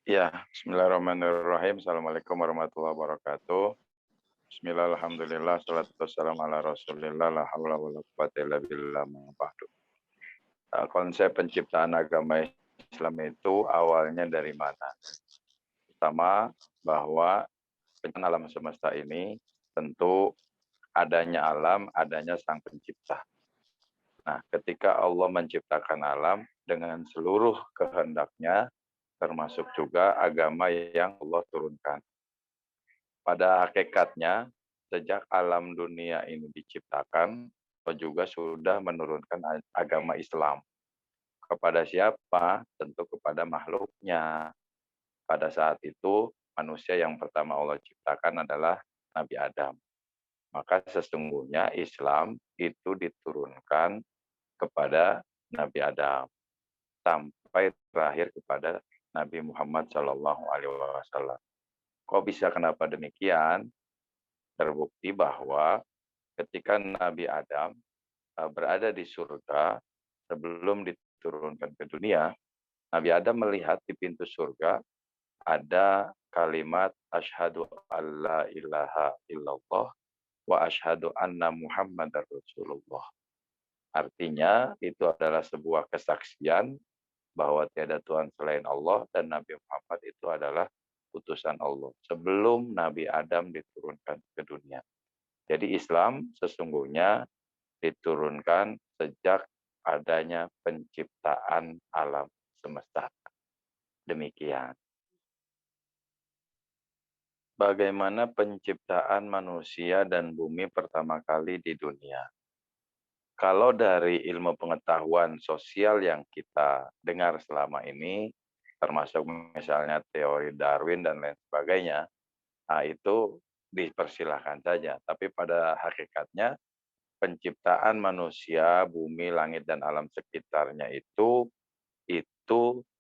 Ya, bismillahirrahmanirrahim. Assalamualaikum warahmatullahi wabarakatuh. Bismillah, alhamdulillah, salatu wassalamu ala rasulillah, la hawla wa la quwwata illa billah, ma ba'du. Konsep penciptaan agama Islam itu awalnya dari mana? Pertama, bahwa penciptaan alam semesta ini tentu adanya alam, adanya sang pencipta. Nah, ketika Allah menciptakan alam dengan seluruh kehendaknya, termasuk juga agama yang Allah turunkan. Pada hakikatnya, sejak alam dunia ini diciptakan, Allah juga sudah menurunkan agama Islam. Kepada siapa? Tentu kepada makhluknya. Pada saat itu, manusia yang pertama Allah ciptakan adalah Nabi Adam. Maka sesungguhnya Islam itu diturunkan kepada Nabi Adam sampai terakhir kepada Nabi Muhammad SAW. Kok bisa kenapa demikian? Terbukti bahwa ketika Nabi Adam berada di surga sebelum diturunkan ke dunia, Nabi Adam melihat di pintu surga ada kalimat asyhadu alla ilaha illallah wa asyhadu anna muhammadar rasulullah. Artinya itu adalah sebuah kesaksian bahwa tiada Tuhan selain Allah dan Nabi Muhammad itu adalah utusan Allah sebelum Nabi Adam diturunkan ke dunia. Jadi Islam sesungguhnya diturunkan sejak adanya penciptaan alam semesta. Demikian. Bagaimana penciptaan manusia dan bumi pertama kali di dunia? Kalau dari ilmu pengetahuan sosial yang kita dengar selama ini, termasuk misalnya teori Darwin dan lain sebagainya, nah itu dipersilahkan saja. Tapi pada hakikatnya penciptaan manusia, bumi, langit, dan alam sekitarnya itu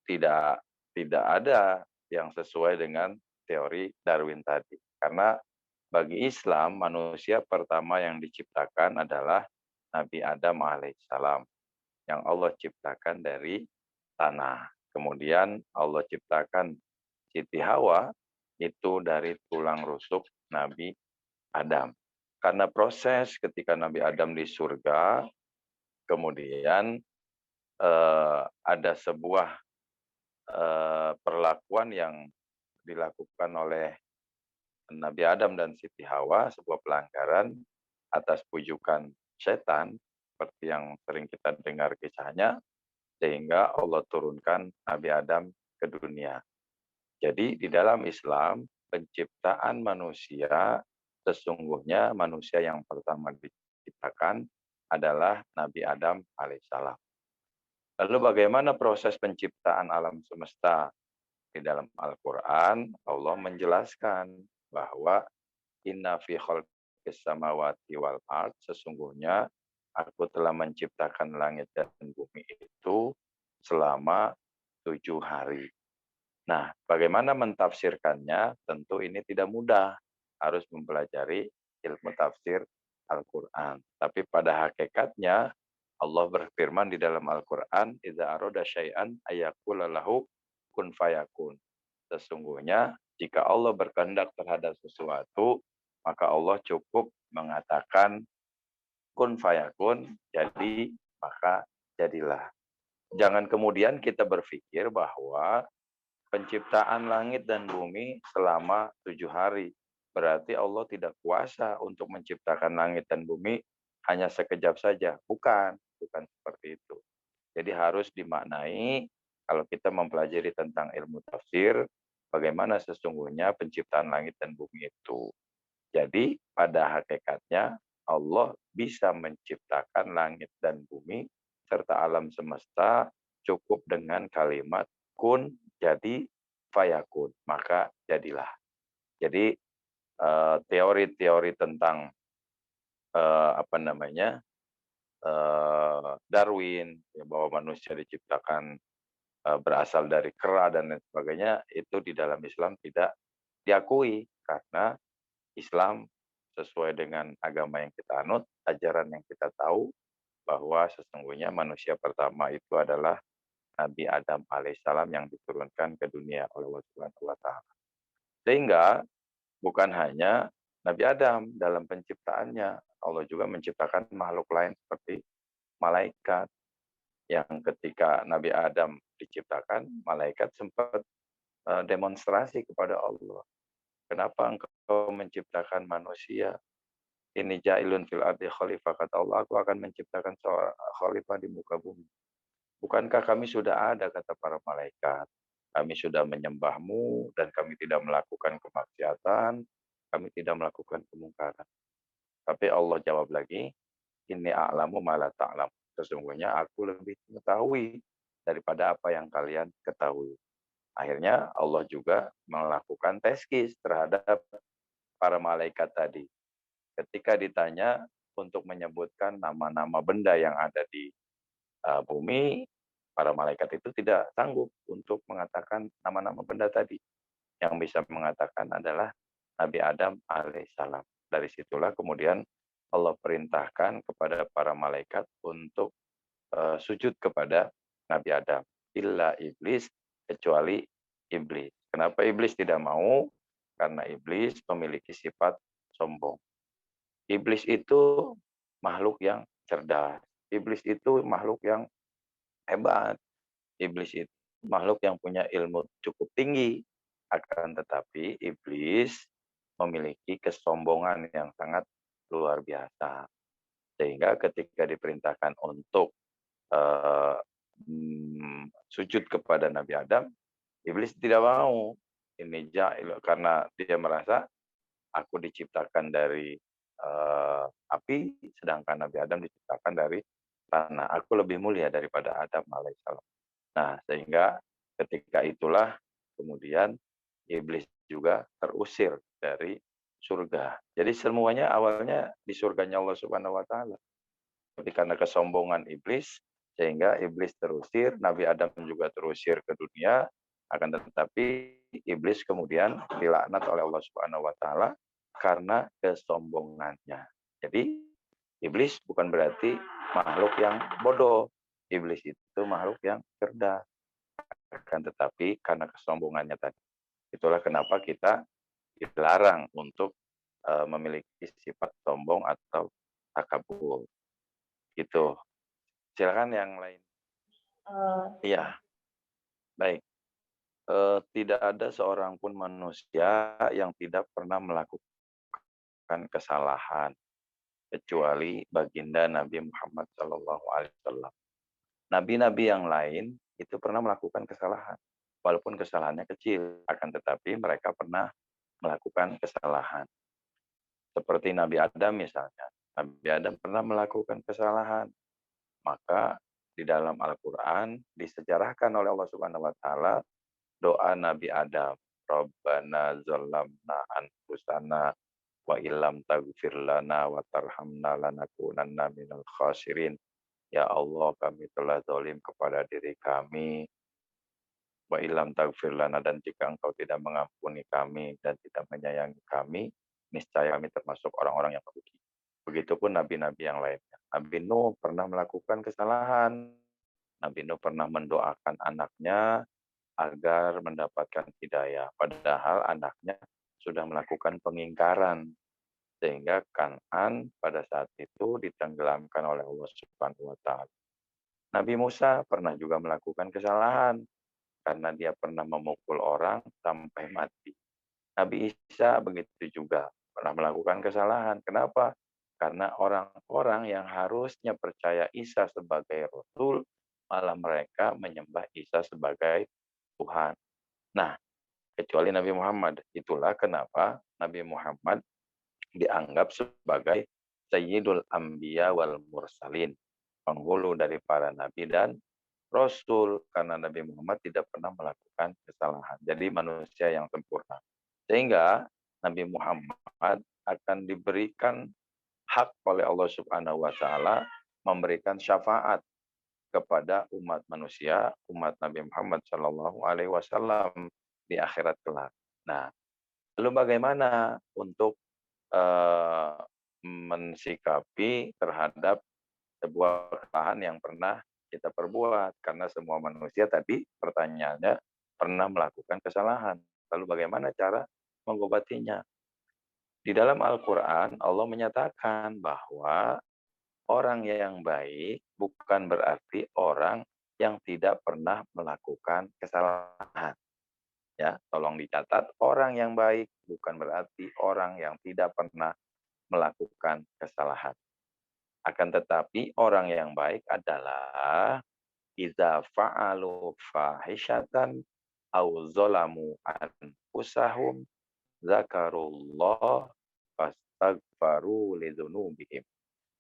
tidak ada yang sesuai dengan teori Darwin tadi. Karena bagi Islam, manusia pertama yang diciptakan adalah Nabi Adam alaihissalam, yang Allah ciptakan dari tanah. Kemudian Allah ciptakan Siti Hawa itu dari tulang rusuk Nabi Adam. Karena proses ketika Nabi Adam di surga, kemudian ada sebuah perlakuan yang dilakukan oleh Nabi Adam dan Siti Hawa, sebuah pelanggaran atas pujukan setan, seperti yang sering kita dengar kisahnya, sehingga Allah turunkan Nabi Adam ke dunia. Jadi di dalam Islam, penciptaan manusia, sesungguhnya manusia yang pertama diciptakan adalah Nabi Adam alaihissalam. Lalu bagaimana proses penciptaan alam semesta? Di dalam Al-Quran, Allah menjelaskan bahwa inna fi khalqis samawati wal ard, sesungguhnya aku telah menciptakan langit dan bumi itu selama 7 hari. Nah, bagaimana mentafsirkannya? Tentu ini tidak mudah. Harus mempelajari ilmu tafsir Al-Quran. Tapi pada hakikatnya, Allah berfirman di dalam Al-Quran, "Idza arada syai'an ayyaqula lahu kun fayakun." Sesungguhnya, jika Allah berkehendak terhadap sesuatu, maka Allah cukup mengatakan kun fayakun, jadi maka jadilah. Jangan kemudian kita berpikir bahwa penciptaan langit dan bumi selama 7 hari. Berarti Allah tidak kuasa untuk menciptakan langit dan bumi hanya sekejap saja. Bukan seperti itu. Jadi harus dimaknai kalau kita mempelajari tentang ilmu tafsir, bagaimana sesungguhnya penciptaan langit dan bumi itu. Jadi pada hakikatnya Allah bisa menciptakan langit dan bumi serta alam semesta cukup dengan kalimat kun, jadi, fayakun, maka jadilah. Jadi teori-teori tentang Darwin, ya, bahwa manusia diciptakan berasal dari kera dan lain sebagainya, itu di dalam Islam tidak diakui karena Islam sesuai dengan agama yang kita anut, ajaran yang kita tahu bahwa sesungguhnya manusia pertama itu adalah Nabi Adam alaihissalam yang diturunkan ke dunia oleh Allah Subhanahu wa taala. Sehingga bukan hanya Nabi Adam dalam penciptaannya, Allah juga menciptakan makhluk lain seperti malaikat yang ketika Nabi Adam diciptakan, malaikat sempat demonstrasi kepada Allah. Kenapa engkau menciptakan manusia? Ini ja'ilun fil ardi khalifah, kata Allah, aku akan menciptakan seorang khalifah di muka bumi. Bukankah kami sudah ada, kata para malaikat. Kami sudah menyembahmu dan kami tidak melakukan kemaksiatan, kami tidak melakukan kemungkaran. Tapi Allah jawab lagi, inni a'lamu ma la ta'lam. Sesungguhnya aku lebih mengetahui daripada apa yang kalian ketahui. Akhirnya Allah juga melakukan tezkis terhadap para malaikat tadi. Ketika ditanya untuk menyebutkan nama-nama benda yang ada di bumi, para malaikat itu tidak sanggup untuk mengatakan nama-nama benda tadi. Yang bisa mengatakan adalah Nabi Adam alaihissalam. Dari situlah kemudian Allah perintahkan kepada para malaikat untuk sujud kepada Nabi Adam. Illa iblis, kecuali iblis. Kenapa iblis tidak mau? Karena iblis memiliki sifat sombong. Iblis itu makhluk yang cerdas. Iblis itu makhluk yang hebat. Iblis itu makhluk yang punya ilmu cukup tinggi. Akan tetapi iblis memiliki kesombongan yang sangat luar biasa. Sehingga ketika diperintahkan untuk uh, sujud kepada Nabi Adam, iblis tidak mau. Ini karena dia merasa aku diciptakan dari api, sedangkan Nabi Adam diciptakan dari tanah. Aku lebih mulia daripada Adam alaihissalam. Nah, sehingga ketika itulah kemudian iblis juga terusir dari surga. Jadi semuanya awalnya di surganya Allah Subhanahu wa taala. Tapi karena kesombongan iblis, sehingga iblis terusir, Nabi Adam juga terusir ke dunia, akan tetapi iblis kemudian dilaknat oleh Allah Subhanahu wa taala karena kesombongannya. Jadi iblis bukan berarti makhluk yang bodoh. Iblis itu makhluk yang cerdas. Akan tetapi karena kesombongannya tadi. Itulah kenapa kita dilarang untuk memiliki sifat sombong atau takabur. Gitu. Silakan yang lain. Iya, baik. Tidak ada seorang pun manusia yang tidak pernah melakukan kesalahan kecuali baginda Nabi Muhammad SAW. Nabi-nabi yang lain itu pernah melakukan kesalahan, walaupun kesalahannya kecil, akan tetapi mereka pernah melakukan kesalahan. Seperti Nabi Adam misalnya, Nabi Adam pernah melakukan kesalahan, maka di dalam Al-Quran disejarahkan oleh Allah Subhanahu Wa Taala doa Nabi Adam, Rabbana zalamna anfusana wa illam taghfir lana wa tarhamna lanakunanna minal khasirin. Ya Allah, kami telah zalim kepada diri kami. Wa illam taghfir lana, dan jika Engkau tidak mengampuni kami dan tidak menyayangi kami, niscaya kami termasuk orang-orang yang merugi. Begitupun nabi-nabi yang lainnya. Nabi Nuh pernah melakukan kesalahan. Nabi Nuh pernah mendoakan anaknya agar mendapatkan hidayah. Padahal anaknya sudah melakukan pengingkaran. Sehingga Kan'an pada saat itu ditenggelamkan oleh Allah Subhanahu wa taala. Nabi Musa pernah juga melakukan kesalahan karena dia pernah memukul orang sampai mati. Nabi Isa begitu juga pernah melakukan kesalahan. Kenapa? Karena orang-orang yang harusnya percaya Isa sebagai Rasul, malah mereka menyembah Isa sebagai Tuhan. Nah, kecuali Nabi Muhammad. Itulah kenapa Nabi Muhammad dianggap sebagai Sayyidul Anbiya wal Mursalin, penghulu dari para nabi dan rasul, karena Nabi Muhammad tidak pernah melakukan kesalahan. Jadi manusia yang sempurna. Sehingga Nabi Muhammad akan diberikan hak oleh Allah Subhanahu wa taala memberikan syafaat kepada umat manusia, umat Nabi Muhammad Shallallahu alaihi wasallam di akhirat kelak. Nah, lalu bagaimana untuk mensikapi terhadap sebuah kesalahan yang pernah kita perbuat. Karena semua manusia tadi pertanyaannya pernah melakukan kesalahan. Lalu bagaimana cara mengobatinya? Di dalam Al-Quran, Allah menyatakan bahwa orang yang baik bukan berarti orang yang tidak pernah melakukan kesalahan. Ya, tolong dicatat, orang yang baik bukan berarti orang yang tidak pernah melakukan kesalahan. Akan tetapi orang yang baik adalah idza fa'alu fahishatan aw zalamu anfusahum zakarullah fastaghfaru lidzunubihim.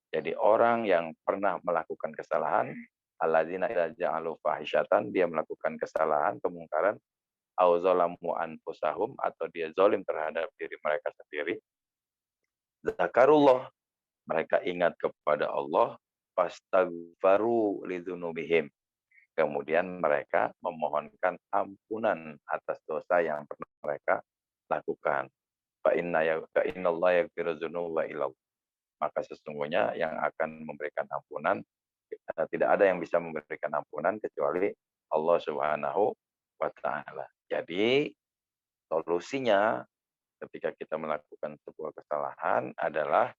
Jadi orang yang pernah melakukan kesalahan, alladzina idza ja'alu fahishatan, dia melakukan kesalahan, kemungkaran, au zalamu anfusahum, atau dia zalim terhadap diri mereka sendiri, zakarullah, mereka ingat kepada Allah, fastaghfaru lidzunubihim, kemudian mereka memohonkan ampunan atas dosa yang pernah mereka lakukan. Fa innallaha yaghfiru dzunuba illa, maka sesungguhnya yang akan memberikan ampunan, tidak ada yang bisa memberikan ampunan kecuali Allah Subhanahu wa taala. Jadi solusinya ketika kita melakukan sebuah kesalahan adalah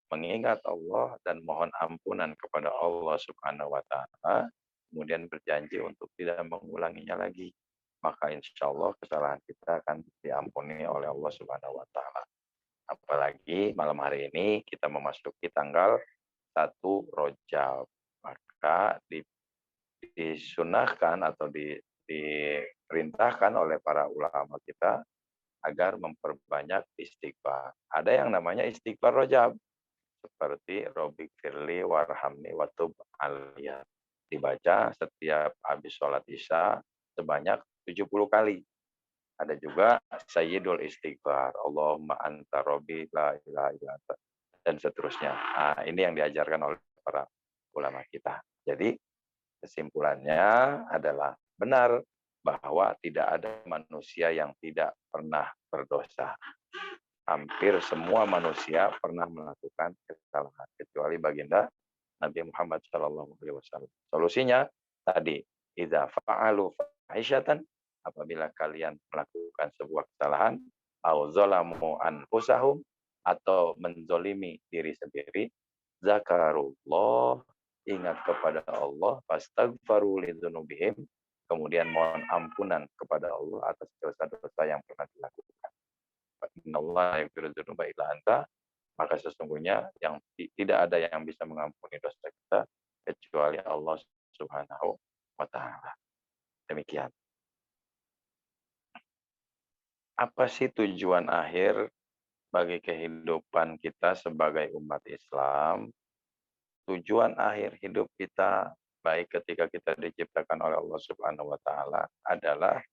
mengingat Allah dan mohon ampunan kepada Allah Subhanahu wa taala, kemudian berjanji untuk tidak mengulanginya lagi. Maka insya Allah kesalahan kita akan diampuni oleh Allah Subhanahu wa taala. Apalagi malam hari ini kita memasuki tanggal 1 Rajab. Maka disunahkan atau diperintahkan oleh para ulama kita agar memperbanyak istighfar. Ada yang namanya istighfar Rajab, seperti Robik Firli Warhamni Watub Aliyah. Dibaca setiap habis sholat Isya sebanyak 70 kali. Ada juga Sayyidul Istighfar, Allahumma anta robbi la ilaha illa anta, dan seterusnya. Nah, ini yang diajarkan oleh para ulama kita. Jadi kesimpulannya adalah benar bahwa tidak ada manusia yang tidak pernah berdosa. Hampir semua manusia pernah melakukan kesalahan, kecuali baginda Nabi Muhammad SAW. Solusinya tadi, idza fa'alu fahisyatan, apabila kalian melakukan sebuah kesalahan, au zalamu anfusahum, atau menzolimi diri sendiri, zakarullah, ingat kepada Allah, fastaghfaru lidzunubihim, kemudian mohon ampunan kepada Allah atas dosa-dosa yang pernah dilakukan. Innallaha yaghfiru dzunuba illa anta, maka sesungguhnya yang tidak ada yang bisa mengampuni dosa kita kecuali Allah Subhanahu wa taala. Demikian. Apa sih tujuan akhir bagi kehidupan kita sebagai umat Islam? Tujuan akhir hidup kita, baik ketika kita diciptakan oleh Allah Subhanahu wa taala, adalah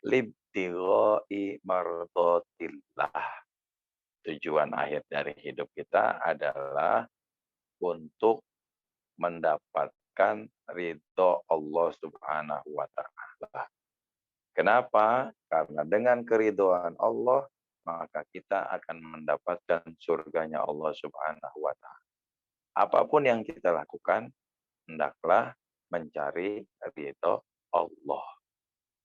libtigha'i mardatillah. Tujuan akhir dari hidup kita adalah untuk mendapatkan ridho Allah Subhanahu wa taala. Kenapa? Karena dengan keridhaan Allah, maka kita akan mendapatkan surganya Allah Subhanahu wa taala. Apapun yang kita lakukan, hendaklah mencari ridho Allah.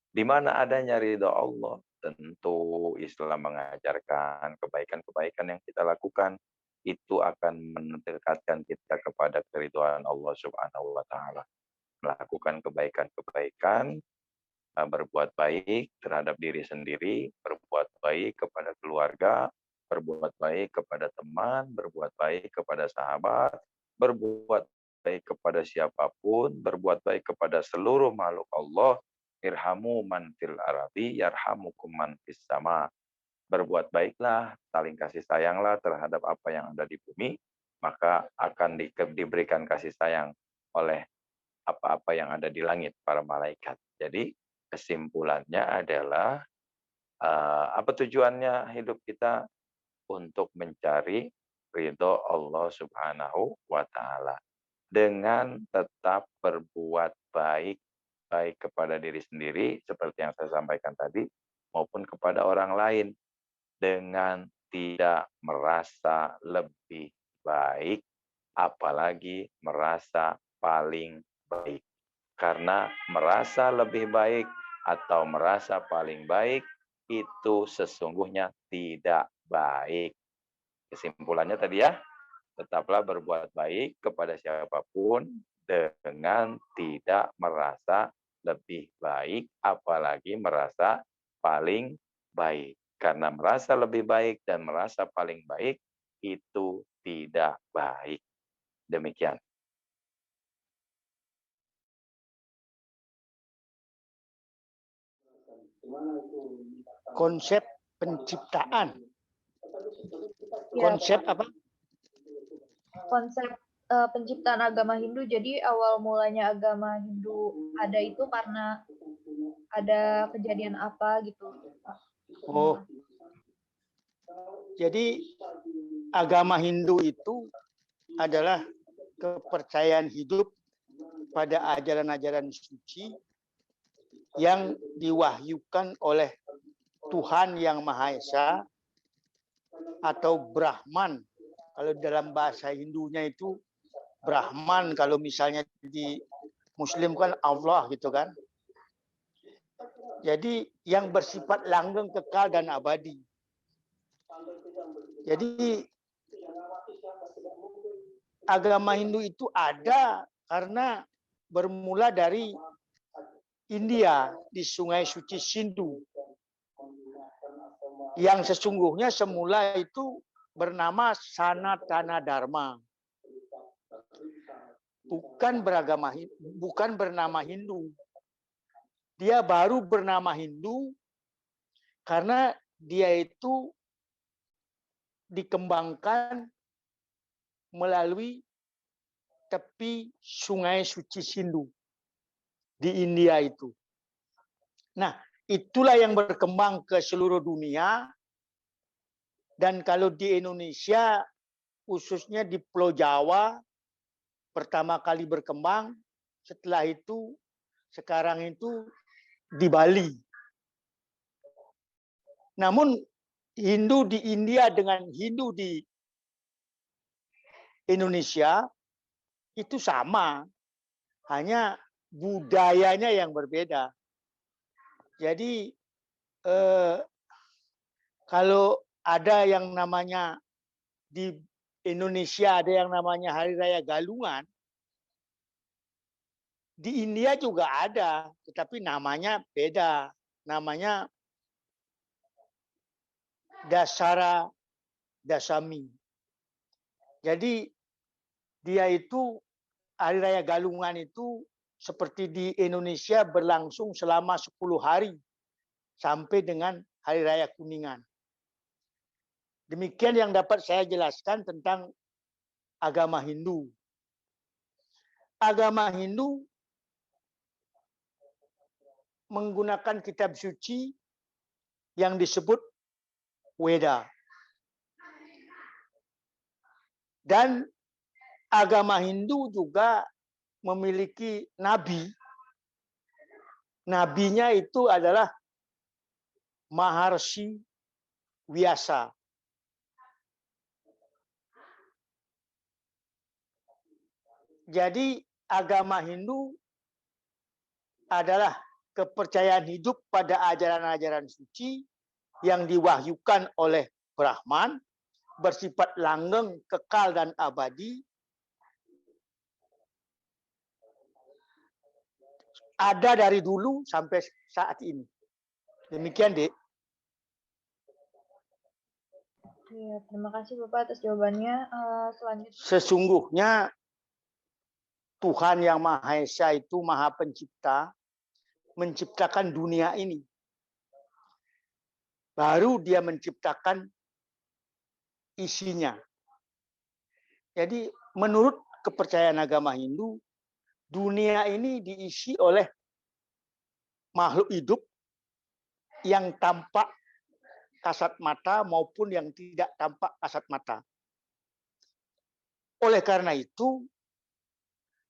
Di mana adanya ridho Allah? Tentu Islam mengajarkan kebaikan-kebaikan yang kita lakukan itu akan mendekatkan kita kepada keridhaan Allah Subhanahu wa taala. Melakukan kebaikan-kebaikan, berbuat baik terhadap diri sendiri, berbuat baik kepada keluarga, berbuat baik kepada teman, berbuat baik kepada sahabat, berbuat baik kepada siapapun, berbuat baik kepada seluruh makhluk Allah. Irhamu man fil ardi yarhamukum man fis sama. Berbuat baiklah, saling kasih sayanglah terhadap apa yang ada di bumi, maka akan diberikan kasih sayang oleh apa-apa yang ada di langit, para malaikat. Jadi kesimpulannya adalah apa tujuannya hidup kita? Untuk mencari ridho Allah Subhanahu wa taala dengan tetap berbuat baik, baik kepada diri sendiri seperti yang saya sampaikan tadi, maupun kepada orang lain, dengan tidak merasa lebih baik, apalagi merasa paling baik. Karena merasa lebih baik atau merasa paling baik itu sesungguhnya tidak baik. Kesimpulannya tadi ya, tetaplah berbuat baik kepada siapapun dengan tidak merasa lebih baik, apalagi merasa paling baik. Karena merasa lebih baik dan merasa paling baik itu tidak baik. Demikian. Konsep penciptaan. Ya, Konsep apa? konsep penciptaan agama Hindu. Jadi awal mulanya agama Hindu ada itu karena ada kejadian apa gitu, Pak? Oh, jadi agama Hindu itu adalah kepercayaan hidup pada ajaran-ajaran suci yang diwahyukan oleh Tuhan Yang Maha Esa atau Brahman. Kalau dalam bahasa Hindunya itu Brahman, kalau misalnya di Muslim kan Allah gitu kan. Jadi yang bersifat langgeng, kekal dan abadi. Jadi agama Hindu itu ada karena bermula dari India di Sungai Suci Sindhu. Yang sesungguhnya semula itu bernama Sanatana Dharma. Bukan bernama Hindu. Dia baru bernama Hindu karena dia itu dikembangkan melalui tepi Sungai Suci Sindhu di India itu. Nah, itulah yang berkembang ke seluruh dunia. Dan kalau di Indonesia, khususnya di Pulau Jawa, pertama kali berkembang, setelah itu, sekarang itu di Bali. Namun Hindu di India dengan Hindu di Indonesia itu sama, hanya budayanya yang berbeda. Jadi kalau ada yang namanya di Indonesia ada yang namanya Hari Raya Galungan, di India juga ada, tetapi namanya beda. Namanya Dasara Dasami. Jadi dia itu Hari Raya Galungan itu seperti di Indonesia berlangsung selama 10 hari sampai dengan Hari Raya Kuningan. Demikian yang dapat saya jelaskan tentang agama Hindu. Agama Hindu menggunakan kitab suci yang disebut Weda. Dan agama Hindu juga memiliki nabi. Nabinya itu adalah Maharshi Vyasa. Jadi agama Hindu adalah kepercayaan hidup pada ajaran-ajaran suci yang diwahyukan oleh Brahman, bersifat langgeng, kekal dan abadi. Ada dari dulu sampai saat ini. Demikian, Dek. Ya, terima kasih Bapak atas jawabannya. Selanjutnya. Sesungguhnya Tuhan Yang Maha Esa itu Maha Pencipta, menciptakan dunia ini. Baru dia menciptakan isinya. Jadi menurut kepercayaan agama Hindu, dunia ini diisi oleh makhluk hidup yang tampak kasat mata maupun yang tidak tampak kasat mata. Oleh karena itu,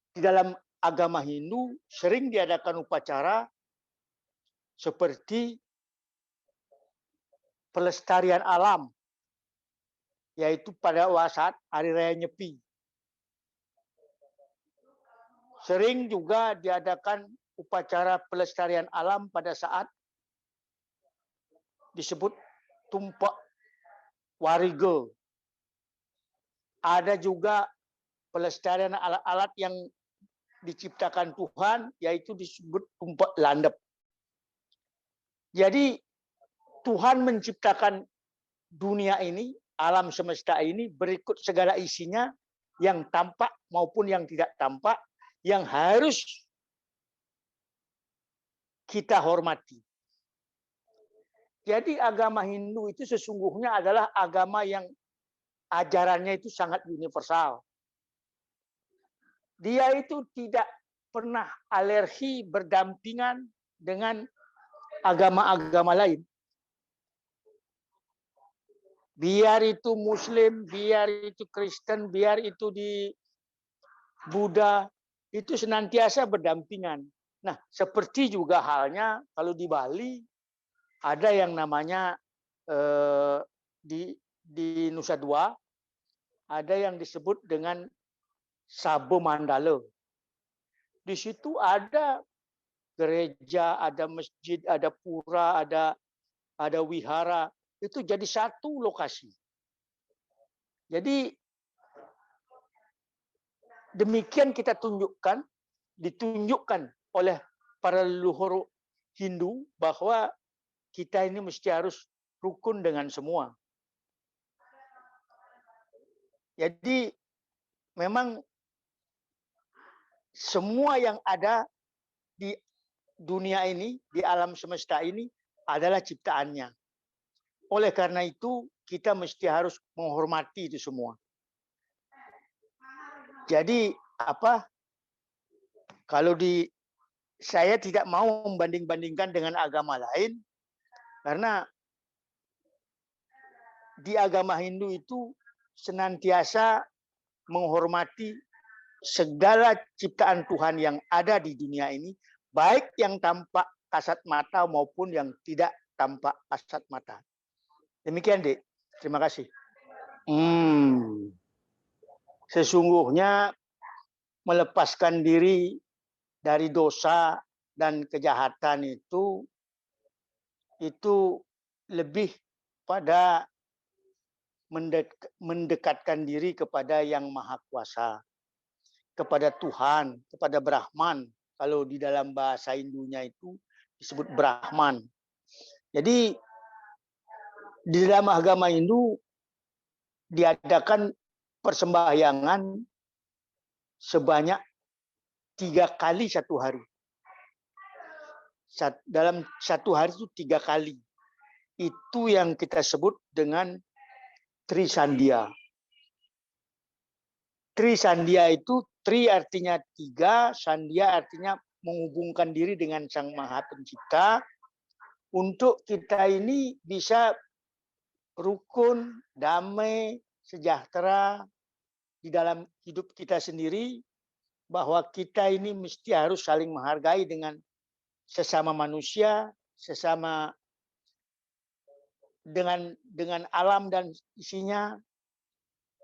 di dalam agama Hindu sering diadakan upacara seperti pelestarian alam, yaitu pada saat Hari Raya Nyepi. Sering juga diadakan upacara pelestarian alam pada saat disebut tumpak wariga. Ada juga pelestarian alat-alat yang diciptakan Tuhan, yaitu disebut tumpak landep. Jadi Tuhan menciptakan dunia ini, alam semesta ini berikut segala isinya, yang tampak maupun yang tidak tampak, yang harus kita hormati. Jadi agama Hindu itu sesungguhnya adalah agama yang ajarannya itu sangat universal. Dia itu tidak pernah alergi berdampingan dengan agama-agama lain. Biar itu Muslim, biar itu Kristen, biar itu di Buddha, itu senantiasa berdampingan. Nah, seperti juga halnya kalau di Bali ada yang namanya di Nusa Dua ada yang disebut dengan Sabo Mandala. Di situ ada gereja, ada masjid, ada pura, ada wihara. Itu jadi satu lokasi. Jadi demikian kita ditunjukkan oleh para leluhur Hindu bahwa kita ini mesti harus rukun dengan semua. Jadi memang semua yang ada di dunia ini, di alam semesta ini adalah ciptaannya. Oleh karena itu, kita mesti harus menghormati itu semua. Jadi kalau saya tidak mau membanding-bandingkan dengan agama lain, karena di agama Hindu itu senantiasa menghormati segala ciptaan Tuhan yang ada di dunia ini, baik yang tampak kasat mata maupun yang tidak tampak kasat mata. Demikian, Dek. Terima kasih. Sesungguhnya melepaskan diri dari dosa dan kejahatan itu lebih pada mendekatkan diri kepada Yang Maha Kuasa, kepada Tuhan, kepada Brahman. Kalau di dalam bahasa Hindunya itu disebut Brahman. Jadi di dalam agama Hindu diadakan persembahyangan sebanyak 3 kali satu hari. Dalam satu hari itu 3 kali. Itu yang kita sebut dengan Trisandia. Trisandia itu, Tri artinya 3, Sandia artinya menghubungkan diri dengan Sang Maha Pencipta, untuk kita ini bisa rukun, damai, sejahtera di dalam hidup kita sendiri, bahwa kita ini mesti harus saling menghargai dengan sesama manusia, sesama dengan alam dan isinya,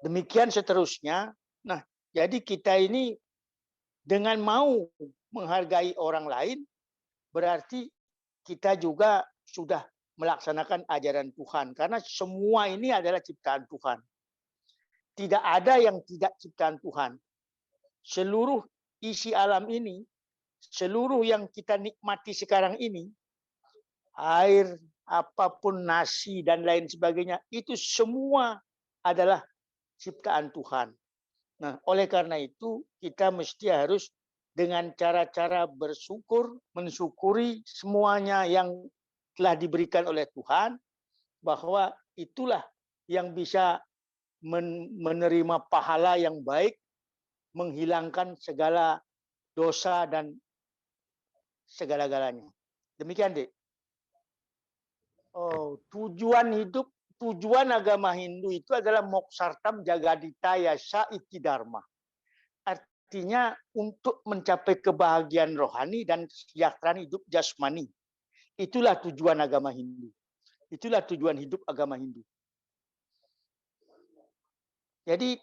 demikian seterusnya. Nah, jadi kita ini dengan mau menghargai orang lain, berarti kita juga sudah melaksanakan ajaran Tuhan, karena semua ini adalah ciptaan Tuhan. Tidak ada yang tidak ciptaan Tuhan. Seluruh isi alam ini, seluruh yang kita nikmati sekarang ini, air, apapun, nasi dan lain sebagainya, itu semua adalah ciptaan Tuhan. Nah, oleh karena itu kita mesti harus dengan cara-cara bersyukur, mensyukuri semuanya yang telah diberikan oleh Tuhan, bahwa itulah yang bisa menerima pahala yang baik, menghilangkan segala dosa dan segala-galanya. Demikian, Dek. Tujuan agama Hindu itu adalah moksartam jagadita yasa iti dharma. Artinya untuk mencapai kebahagiaan rohani dan kesejahteraan hidup jasmani. Itulah tujuan agama Hindu. Itulah tujuan hidup agama Hindu. Jadi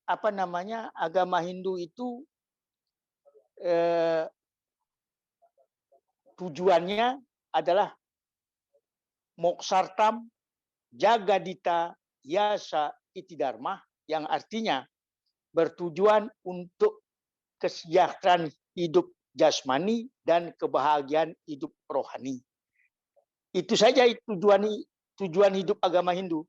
agama Hindu itu tujuannya adalah moksartam jagadita yasa iti dharma, yang artinya bertujuan untuk kesejahteraan hidup jasmani dan kebahagiaan hidup rohani. Itu saja tujuan hidup agama Hindu.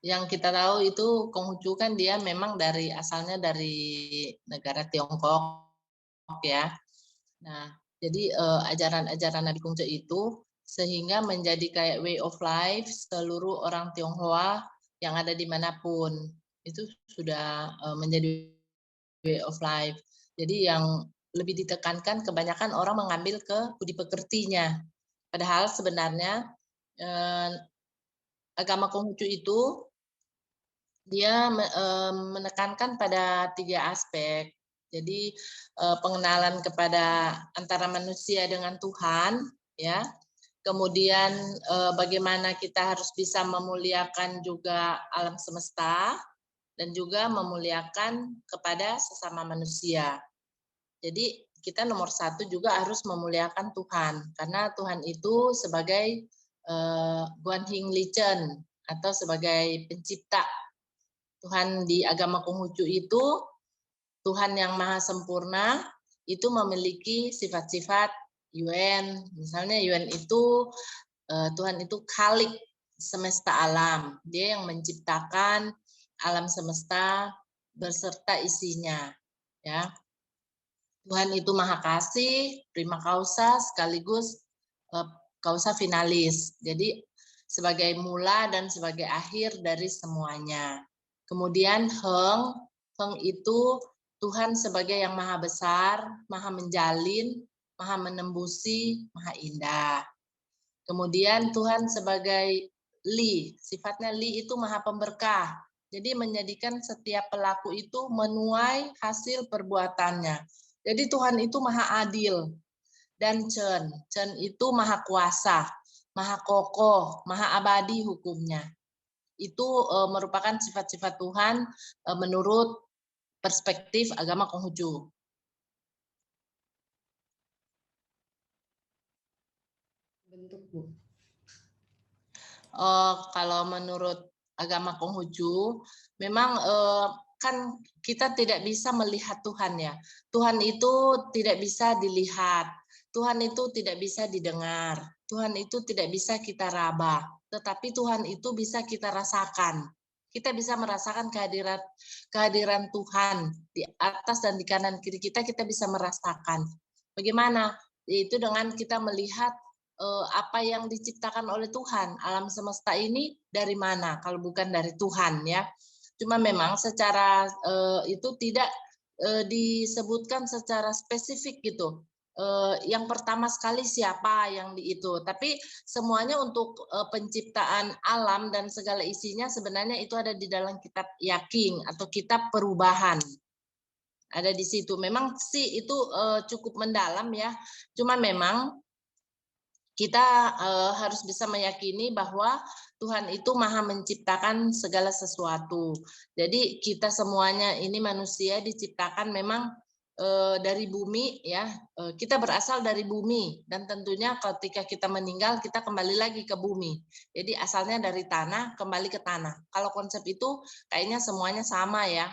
Yang kita tahu itu Konghucu kan dia memang asalnya dari negara Tiongkok ya. Nah, jadi ajaran-ajaran Nabi Konghucu itu sehingga menjadi kayak way of life seluruh orang Tionghoa yang ada dimanapun. Itu sudah menjadi way of life. Jadi yang lebih ditekankan kebanyakan orang mengambil ke budi pekertinya. Padahal sebenarnya agama Konghucu itu dia menekankan pada 3 aspek. Jadi pengenalan kepada antara manusia dengan Tuhan, ya. Kemudian bagaimana kita harus bisa memuliakan juga alam semesta dan juga memuliakan kepada sesama manusia. Jadi kita nomor 1 juga harus memuliakan Tuhan, karena Tuhan itu sebagai Guan Hing Lichen atau sebagai pencipta. Tuhan di agama Konghucu itu Tuhan yang maha sempurna, itu memiliki sifat-sifat Yuan. Misalnya Yuan itu Tuhan itu khalik semesta alam. Dia yang menciptakan alam semesta beserta isinya, ya. Tuhan itu maha kasih, prima causa sekaligus causa finalis. Jadi sebagai mula dan sebagai akhir dari semuanya. Kemudian Heng itu Tuhan sebagai yang maha besar, maha menjalin, maha menembusi, maha indah. Kemudian Tuhan sebagai Li, sifatnya Li itu maha pemberkah. Jadi menjadikan setiap pelaku itu menuai hasil perbuatannya. Jadi Tuhan itu maha adil. Dan Chen itu maha kuasa, maha kokoh, maha abadi hukumnya. Itu merupakan sifat-sifat Tuhan menurut perspektif agama Konghucu. Bentuk, Bu. Kalau menurut agama Konghucu, memang kan kita tidak bisa melihat Tuhan ya. Tuhan itu tidak bisa dilihat, Tuhan itu tidak bisa didengar, Tuhan itu tidak bisa kita raba, tetapi Tuhan itu bisa kita rasakan. Kita bisa merasakan kehadiran Tuhan di atas dan di kanan kiri kita bisa merasakan. Bagaimana? Yaitu dengan kita melihat apa yang diciptakan oleh Tuhan. Alam semesta ini dari mana? Kalau bukan dari Tuhan ya. Cuma memang secara itu tidak disebutkan secara spesifik gitu. Yang pertama sekali siapa yang itu, tapi semuanya untuk penciptaan alam dan segala isinya sebenarnya itu ada di dalam kitab Yaking atau kitab perubahan, ada di situ. Memang sih itu cukup mendalam ya, cuma memang kita harus bisa meyakini bahwa Tuhan itu maha menciptakan segala sesuatu. Jadi kita semuanya ini manusia diciptakan memang dari bumi ya, kita berasal dari bumi dan tentunya ketika kita meninggal kita kembali lagi ke bumi. Jadi asalnya dari tanah kembali ke tanah. Kalau konsep itu kayaknya semuanya sama ya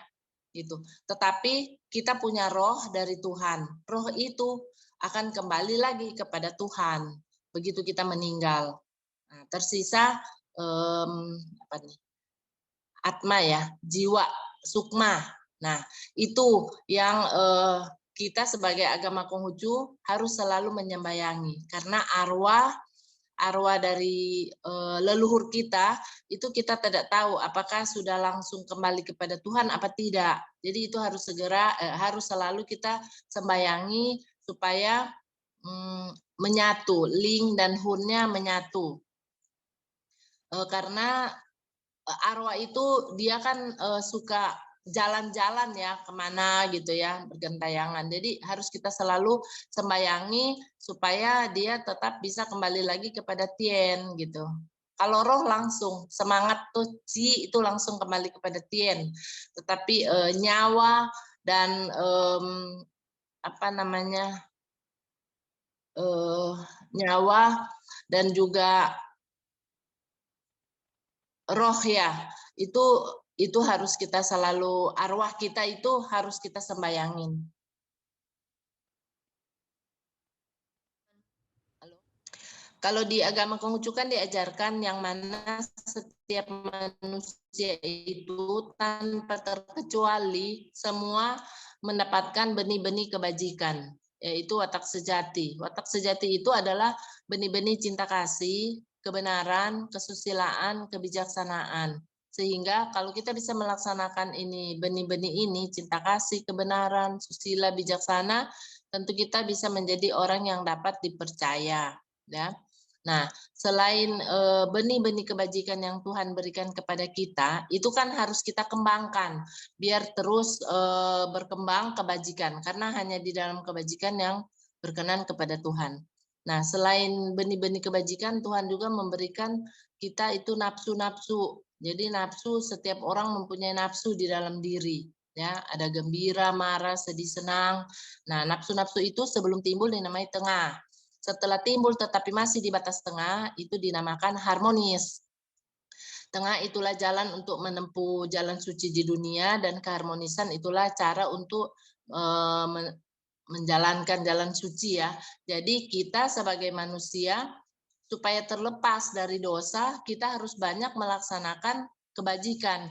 gitu. Tetapi kita punya roh dari Tuhan. Roh itu akan kembali lagi kepada Tuhan begitu kita meninggal. Nah, tersisa apa nih? Atma ya, jiwa, sukma. Nah, itu yang kita sebagai agama Konghucu harus selalu menyembayangi, karena arwah dari leluhur kita itu kita tidak tahu apakah sudah langsung kembali kepada Tuhan apa tidak. Jadi itu harus harus selalu kita sembayangi supaya menyatu, ling dan hunnya menyatu. Karena arwah itu dia kan suka jalan-jalan ya kemana gitu ya, bergentayangan. Jadi harus kita selalu sembayangi supaya dia tetap bisa kembali lagi kepada Tien gitu. Kalau roh langsung semangat tuh Ci itu langsung kembali kepada Tien, tetapi nyawa dan apa namanya nyawa dan juga roh ya, itu harus kita selalu, arwah kita itu harus kita sembayangin. Kalau di agama Konghucu kan diajarkan yang mana setiap manusia itu tanpa terkecuali semua mendapatkan benih-benih kebajikan, yaitu watak sejati. Watak sejati itu adalah benih-benih cinta kasih, kebenaran, kesusilaan, kebijaksanaan. Sehingga kalau kita bisa melaksanakan ini, benih-benih ini, cinta kasih, kebenaran, susila, bijaksana, tentu kita bisa menjadi orang yang dapat dipercaya. Ya. Nah, selain benih-benih kebajikan yang Tuhan berikan kepada kita, itu kan harus kita kembangkan biar terus berkembang kebajikan, karena hanya di dalam kebajikan yang berkenan kepada Tuhan. Nah, selain benih-benih kebajikan, Tuhan juga memberikan kita itu nafsu-nafsu. Jadi nafsu, setiap orang mempunyai nafsu di dalam diri. Ya, ada gembira, marah, sedih, senang. Nah, nafsu-nafsu itu sebelum timbul dinamai tengah. Setelah timbul tetapi masih di batas tengah, itu dinamakan harmonis. Tengah itulah jalan untuk menempuh jalan suci di dunia, dan keharmonisan itulah cara untuk menjalankan jalan suci ya. Jadi kita sebagai manusia, supaya terlepas dari dosa, kita harus banyak melaksanakan kebajikan.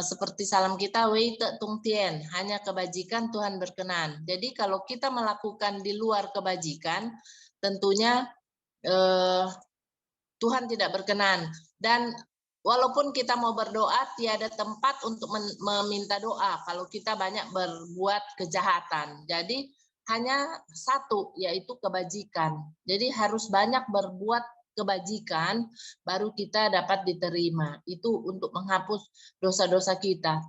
Seperti salam kita, Wei Te Tung Tien, hanya kebajikan Tuhan berkenan. Jadi kalau kita melakukan di luar kebajikan, tentunya Tuhan tidak berkenan. Dan walaupun kita mau berdoa, tiada tempat untuk meminta doa kalau kita banyak berbuat kejahatan. Jadi hanya satu, yaitu kebajikan. Jadi harus banyak berbuat kebajikan, baru kita dapat diterima. Itu untuk menghapus dosa-dosa kita,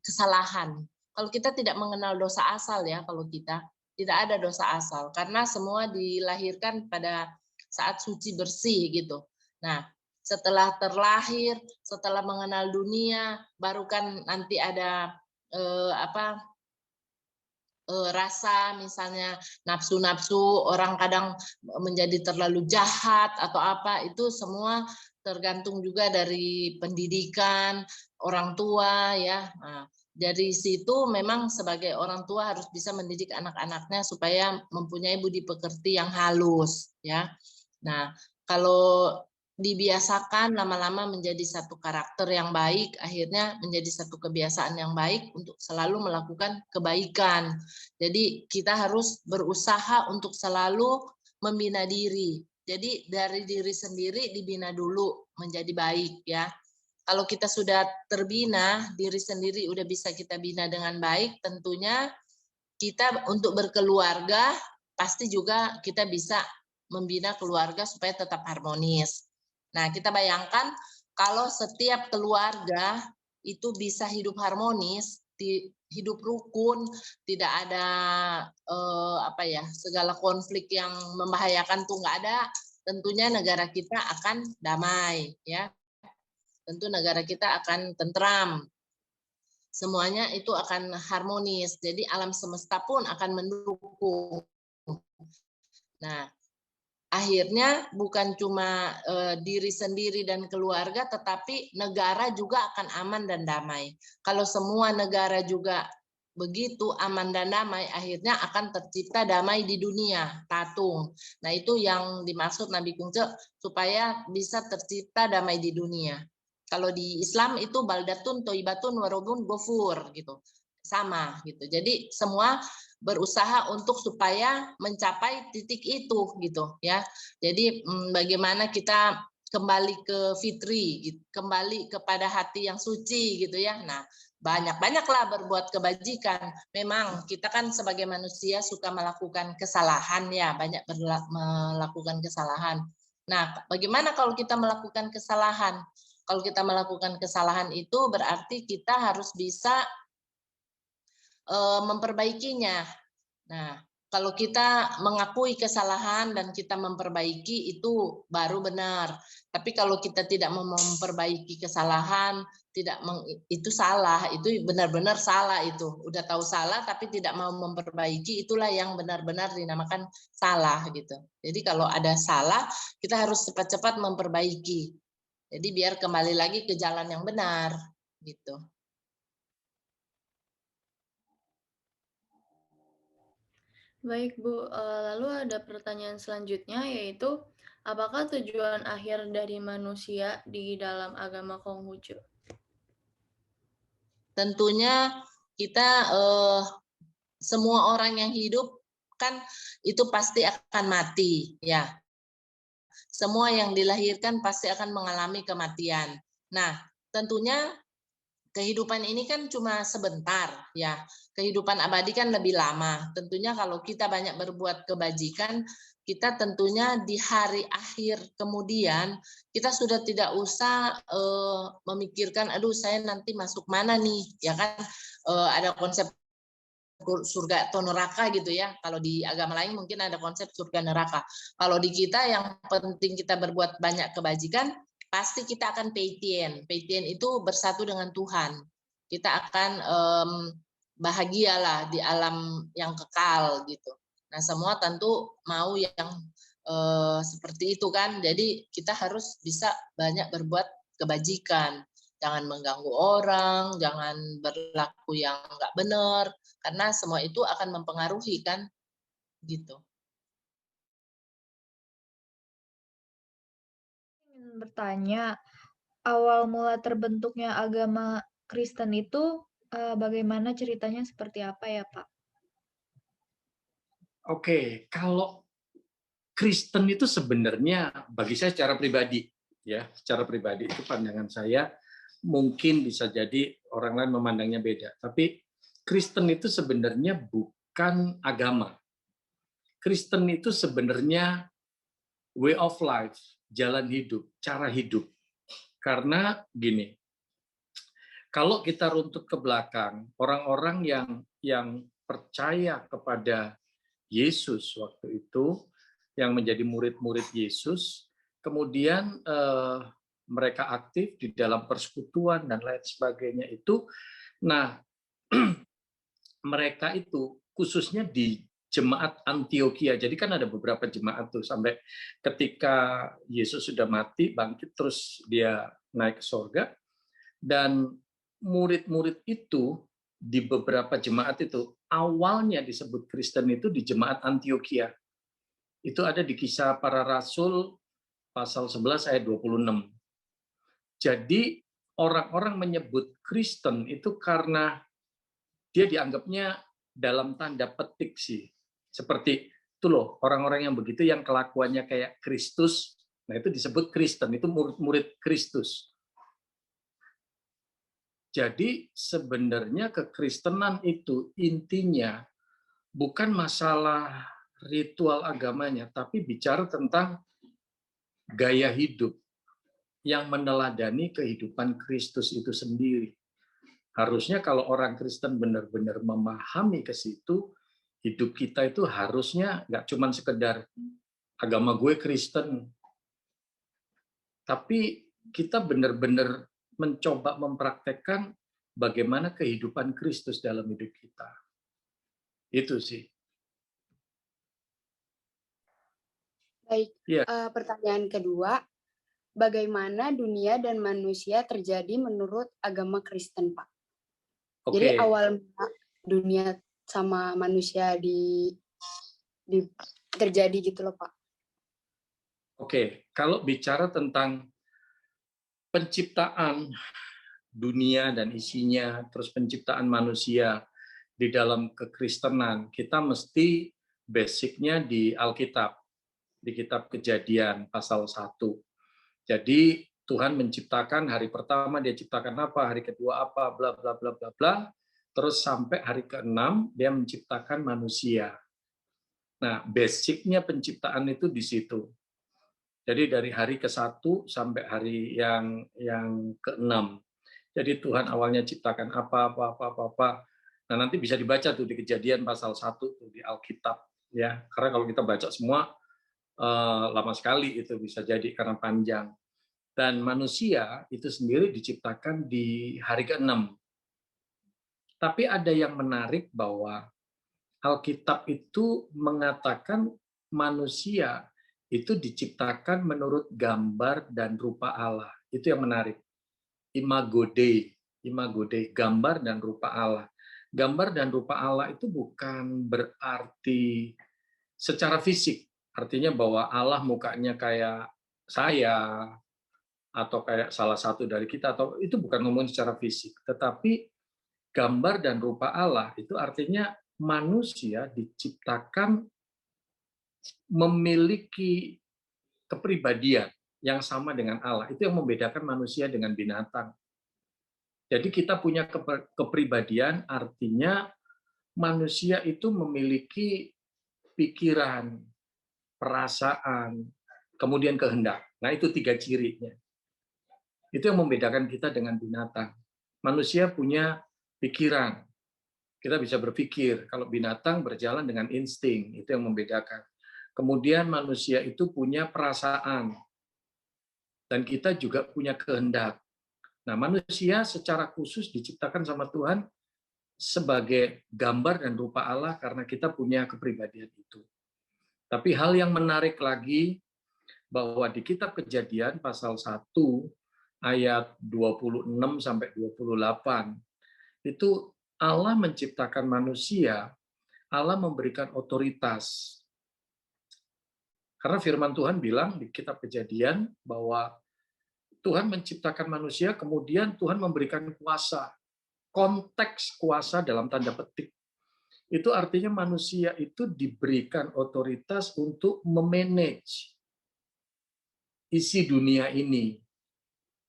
kesalahan. Kalau kita tidak mengenal dosa asal ya, kalau kita tidak ada dosa asal, karena semua dilahirkan pada saat suci bersih gitu. Nah, setelah terlahir, setelah mengenal dunia, baru kan nanti ada rasa, misalnya nafsu-nafsu, orang kadang menjadi terlalu jahat atau apa, itu semua tergantung juga dari pendidikan orang tua ya. Nah, dari situ memang sebagai orang tua harus bisa mendidik anak-anaknya supaya mempunyai budi pekerti yang halus ya. Nah, kalau dibiasakan lama-lama menjadi satu karakter yang baik, akhirnya menjadi satu kebiasaan yang baik untuk selalu melakukan kebaikan. Jadi kita harus berusaha untuk selalu membina diri. Jadi dari diri sendiri dibina dulu menjadi baik ya. Kalau kita sudah terbina, diri sendiri udah bisa kita bina dengan baik, tentunya kita untuk berkeluarga pasti juga kita bisa membina keluarga supaya tetap harmonis. Nah, kita bayangkan kalau setiap keluarga itu bisa hidup harmonis, hidup rukun, tidak ada segala konflik yang membahayakan tuh nggak ada, tentunya negara kita akan damai ya. Tentu negara kita akan tentram. Semuanya itu akan harmonis. Jadi alam semesta pun akan mendukung. Nah, akhirnya bukan cuma diri sendiri dan keluarga, tetapi negara juga akan aman dan damai. Kalau semua negara juga begitu aman dan damai, akhirnya akan tercipta damai di dunia, tatung. Nah, itu yang dimaksud Nabi Kungce, supaya bisa tercipta damai di dunia. Kalau di Islam itu baldatun toibatun warobun gofur gitu. Sama gitu. Jadi semua berusaha untuk supaya mencapai titik itu gitu ya. Jadi bagaimana kita kembali ke fitri gitu, kembali kepada hati yang suci gitu ya. Nah, banyak-banyaklah berbuat kebajikan. Memang kita kan sebagai manusia suka melakukan kesalahan ya, banyak melakukan kesalahan. Nah, bagaimana kalau kita melakukan kesalahan? Kalau kita melakukan kesalahan itu berarti kita harus bisa memperbaikinya. Nah, kalau kita mengakui kesalahan dan kita memperbaiki itu baru benar. Tapi kalau kita tidak mau memperbaiki kesalahan, itu salah, itu benar-benar salah itu. Udah tahu salah tapi tidak mau memperbaiki, itulah yang benar-benar dinamakan salah gitu. Jadi kalau ada salah, kita harus cepat-cepat memperbaiki. Jadi biar kembali lagi ke jalan yang benar gitu. Baik Bu, lalu ada pertanyaan selanjutnya yaitu, apakah tujuan akhir dari manusia di dalam agama Konghucu? Tentunya kita semua orang yang hidup kan itu pasti akan mati, ya. Semua yang dilahirkan pasti akan mengalami kematian. Nah, tentunya kehidupan ini kan cuma sebentar, ya. Kehidupan abadi kan lebih lama. Tentunya kalau kita banyak berbuat kebajikan, kita tentunya di hari akhir kemudian kita sudah tidak usah memikirkan, aduh saya nanti masuk mana nih, ya kan? Ada konsep surga atau neraka gitu ya. Kalau di agama lain mungkin ada konsep surga neraka. Kalau di kita yang penting kita berbuat banyak kebajikan, pasti kita akan peitien. Peitien itu bersatu dengan Tuhan. Kita akan bahagialah di alam yang kekal gitu. Nah, semua tentu mau yang seperti itu kan. Jadi kita harus bisa banyak berbuat kebajikan. Jangan mengganggu orang, jangan berlaku yang nggak benar, karena semua itu akan mempengaruhi kan, gitu. Ingin bertanya, awal mula terbentuknya agama Kristen itu bagaimana ceritanya seperti apa ya Pak? Oke, kalau Kristen itu sebenarnya bagi saya secara pribadi, ya, secara pribadi itu pandangan saya mungkin bisa jadi orang lain memandangnya beda. Tapi Kristen itu sebenarnya bukan agama. Kristen itu sebenarnya way of life, jalan hidup, cara hidup. Karena gini, kalau kita runtut ke belakang, orang-orang yang percaya kepada Yesus waktu itu, yang menjadi murid-murid Yesus, kemudian mereka aktif di dalam persekutuan dan lain sebagainya itu. Nah, mereka itu khususnya di jemaat Antioquia. Jadi kan ada beberapa jemaat tuh sampai ketika Yesus sudah mati, bangkit terus dia naik ke sorga. Dan murid-murid itu di beberapa jemaat itu awalnya disebut Kristen itu di jemaat Antioquia. Itu ada di Kisah Para Rasul pasal 11 ayat 26. Jadi orang-orang menyebut Kristen itu karena dia dianggapnya dalam tanda petik sih. Seperti itu loh, orang-orang yang begitu yang kelakuannya kayak Kristus, nah itu disebut Kristen, itu murid-murid Kristus. Jadi sebenarnya kekristenan itu intinya bukan masalah ritual agamanya, tapi bicara tentang gaya hidup yang meneladani kehidupan Kristus itu sendiri. Harusnya kalau orang Kristen benar-benar memahami ke situ, hidup kita itu harusnya nggak cuma sekedar agama gue Kristen, tapi kita benar-benar mencoba mempraktekkan bagaimana kehidupan Kristus dalam hidup kita. Itu sih. Baik, Ya. Pertanyaan kedua, bagaimana dunia dan manusia terjadi menurut agama Kristen, Pak? Oke. Jadi awal dunia sama manusia terjadi gitu loh, Pak. Oke, kalau bicara tentang penciptaan dunia dan isinya, terus penciptaan manusia di dalam kekristenan, kita mesti basicnya di Alkitab, di kitab Kejadian pasal 1. Jadi Tuhan menciptakan hari pertama dia ciptakan apa, hari kedua apa, bla bla bla bla bla, terus sampai hari ke-6 dia menciptakan manusia. Nah, basicnya penciptaan itu di situ. Jadi dari hari ke-1 sampai hari yang ke-6. Jadi Tuhan awalnya ciptakan apa. Nah, nanti bisa dibaca tuh di Kejadian pasal 1 tuh di Alkitab ya. Karena kalau kita baca semua lama sekali itu bisa jadi karena panjang. Dan manusia itu sendiri diciptakan di hari ke-6. Tapi ada yang menarik bahwa Alkitab itu mengatakan manusia itu diciptakan menurut gambar dan rupa Allah. Itu yang menarik. Imago Dei, gambar dan rupa Allah. Gambar dan rupa Allah itu bukan berarti secara fisik. Artinya bahwa Allah mukanya kayak saya, atau kayak salah satu dari kita, atau itu bukan ngomong secara fisik. Tetapi gambar dan rupa Allah itu artinya manusia diciptakan memiliki kepribadian yang sama dengan Allah. Itu yang membedakan manusia dengan binatang. Jadi kita punya kepribadian, artinya manusia itu memiliki pikiran, perasaan, kemudian kehendak. Nah, itu 3 cirinya. Itu yang membedakan kita dengan binatang. Manusia punya pikiran. Kita bisa berpikir. Kalau binatang berjalan dengan insting. Itu yang membedakan. Kemudian manusia itu punya perasaan. Dan kita juga punya kehendak. Nah, manusia secara khusus diciptakan sama Tuhan sebagai gambar dan rupa Allah karena kita punya kepribadian itu. Tapi hal yang menarik lagi bahwa di kitab Kejadian pasal 1 ayat 26 sampai 28 itu Allah menciptakan manusia, Allah memberikan otoritas. Karena firman Tuhan bilang di kitab Kejadian bahwa Tuhan menciptakan manusia, kemudian Tuhan memberikan kuasa. Konteks kuasa dalam tanda petik. Itu artinya manusia itu diberikan otoritas untuk memanage isi dunia ini.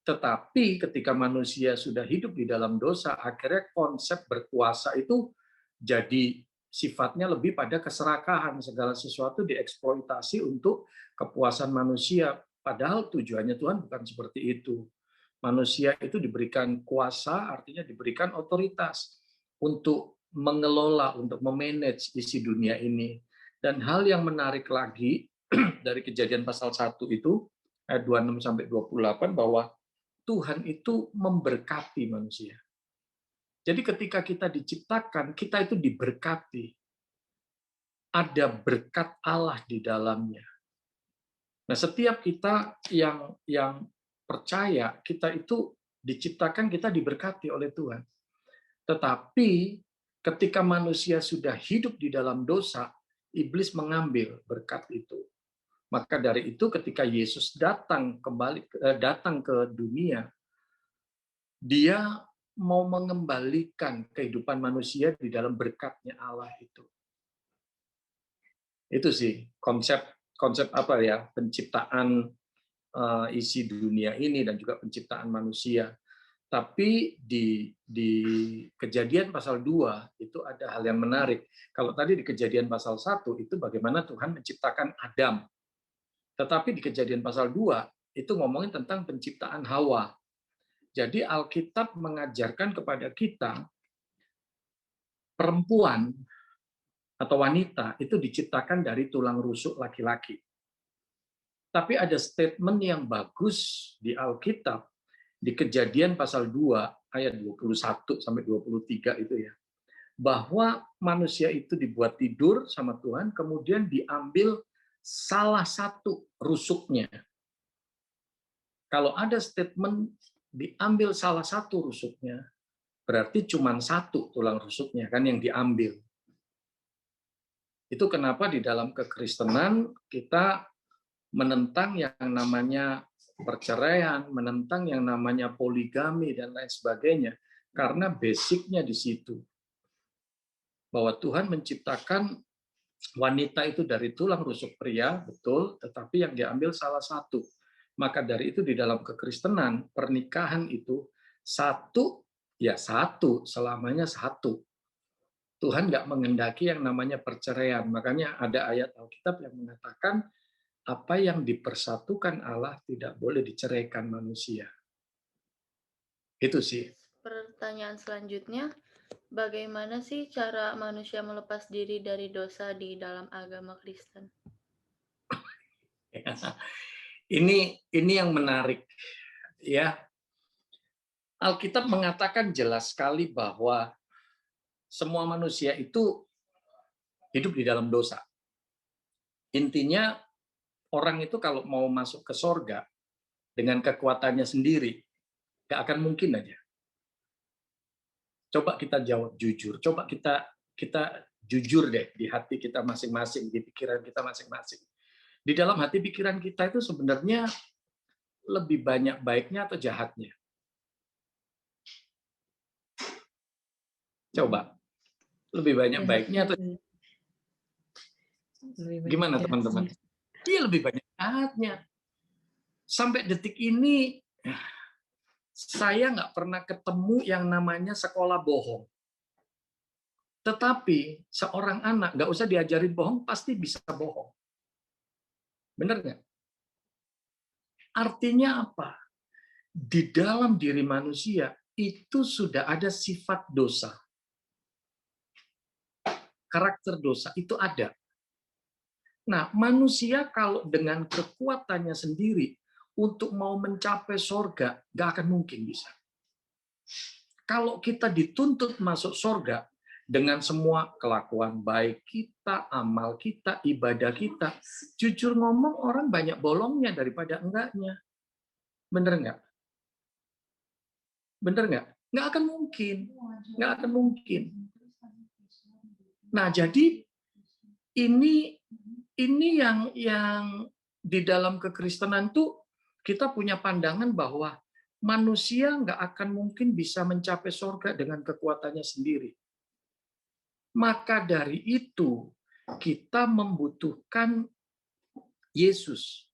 Tetapi ketika manusia sudah hidup di dalam dosa, akhirnya konsep berkuasa itu jadi sifatnya lebih pada keserakahan. Segala sesuatu dieksploitasi untuk kepuasan manusia. Padahal tujuannya Tuhan bukan seperti itu. Manusia itu diberikan kuasa, artinya diberikan otoritas untuk mengelola, untuk memanage isi dunia ini. Dan hal yang menarik lagi dari Kejadian pasal 1 itu, ayat 26 sampai 28, bahwa Tuhan itu memberkati manusia. Jadi ketika kita diciptakan, kita itu diberkati. Ada berkat Allah di dalamnya. Nah, setiap kita yang percaya, kita itu diciptakan, kita diberkati oleh Tuhan. Tetapi ketika manusia sudah hidup di dalam dosa, iblis mengambil berkat itu. Maka dari itu ketika Yesus datang ke dunia, dia mau mengembalikan kehidupan manusia di dalam berkatnya Allah itu. Itu sih konsep apa ya, penciptaan isi dunia ini dan juga penciptaan manusia. Tapi di Kejadian pasal 2 itu ada hal yang menarik. Kalau tadi di Kejadian pasal 1 itu bagaimana Tuhan menciptakan Adam. Tetapi di Kejadian pasal 2 itu ngomongin tentang penciptaan Hawa. Jadi Alkitab mengajarkan kepada kita perempuan atau wanita itu diciptakan dari tulang rusuk laki-laki. Tapi ada statement yang bagus di Alkitab di Kejadian pasal 2 ayat 21 sampai 23 itu ya. Bahwa manusia itu dibuat tidur sama Tuhan, kemudian diambil salah satu rusuknya. Kalau ada statement diambil salah satu rusuknya, berarti cuma satu tulang rusuknya kan yang diambil. Itu kenapa di dalam kekristenan kita menentang yang namanya perceraian, menentang yang namanya poligami dan lain sebagainya, karena basicnya di situ. Bahwa Tuhan menciptakan wanita itu dari tulang rusuk pria, betul, tetapi yang diambil salah satu. Maka dari itu di dalam kekristenan, pernikahan itu satu, ya satu, selamanya satu. Tuhan nggak menghendaki yang namanya perceraian. Makanya ada ayat Alkitab yang mengatakan apa yang dipersatukan Allah tidak boleh diceraikan manusia. Itu sih. Pertanyaan selanjutnya, bagaimana sih cara manusia melepas diri dari dosa di dalam agama Kristen? Ini yang menarik, ya. Alkitab mengatakan jelas sekali bahwa semua manusia itu hidup di dalam dosa. Intinya orang itu kalau mau masuk ke sorga dengan kekuatannya sendiri, nggak akan mungkin aja. Coba kita jawab jujur, coba kita jujur deh di hati kita masing-masing, di pikiran kita masing-masing. Di dalam hati pikiran kita itu sebenarnya lebih banyak baiknya atau jahatnya? Coba, lebih banyak baiknya atau gimana teman-teman? Iya, lebih banyak jahatnya. Sampai detik ini saya nggak pernah ketemu yang namanya sekolah bohong. Tetapi seorang anak nggak usah diajarin bohong, pasti bisa bohong. Benar nggak? Artinya apa? Di dalam diri manusia itu sudah ada sifat dosa. Karakter dosa itu ada. Nah, manusia kalau dengan kekuatannya sendiri untuk mau mencapai sorga, nggak akan mungkin bisa. Kalau kita dituntut masuk sorga dengan semua kelakuan baik kita, amal kita, ibadah kita, jujur ngomong orang banyak bolongnya daripada enggaknya. Bener nggak? Bener nggak? Nggak akan mungkin. Nggak akan mungkin. Nah, jadi ini yang di dalam kekristenan tuh kita punya pandangan bahwa manusia nggak akan mungkin bisa mencapai surga dengan kekuatannya sendiri. Maka dari itu kita membutuhkan Yesus.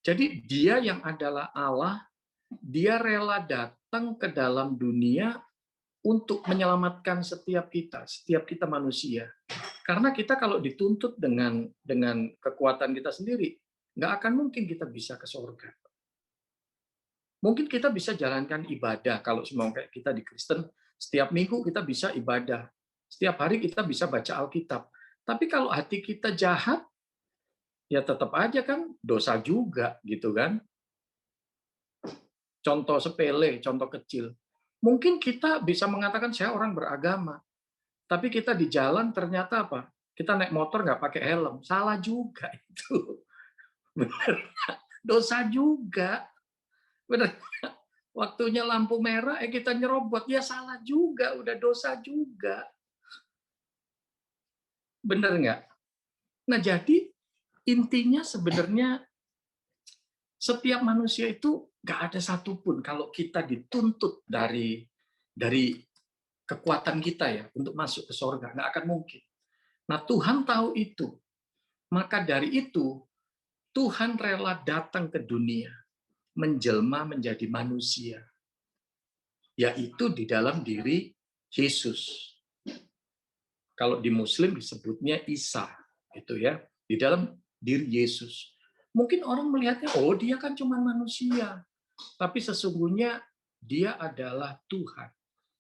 Jadi dia yang adalah Allah, dia rela datang ke dalam dunia untuk menyelamatkan setiap kita manusia. Karena kita kalau dituntut dengan kekuatan kita sendiri, nggak akan mungkin kita bisa ke surga. Mungkin kita bisa jalankan ibadah kalau semua kayak kita di Kristen, setiap minggu kita bisa ibadah, setiap hari kita bisa baca Alkitab. Tapi kalau hati kita jahat, ya tetap aja kan dosa juga, gitu kan? Contoh sepele, contoh kecil. Mungkin kita bisa mengatakan saya orang beragama, tapi kita di jalan ternyata apa? Kita naik motor nggak pakai helm, salah juga itu. Benar, dosa juga. Benar. Waktunya lampu merah, kita nyerobot, ya salah juga, udah dosa juga. Benar nggak? Nah jadi intinya sebenarnya setiap manusia itu nggak ada satupun kalau kita dituntut dari kekuatan kita ya untuk masuk ke surga, nggak akan mungkin. Nah Tuhan tahu itu, maka dari itu Tuhan rela datang ke dunia, menjelma menjadi manusia, yaitu di dalam diri Yesus. Kalau di Muslim disebutnya Isa, gitu ya, di dalam diri Yesus. Mungkin orang melihatnya, oh dia kan cuma manusia, tapi sesungguhnya dia adalah Tuhan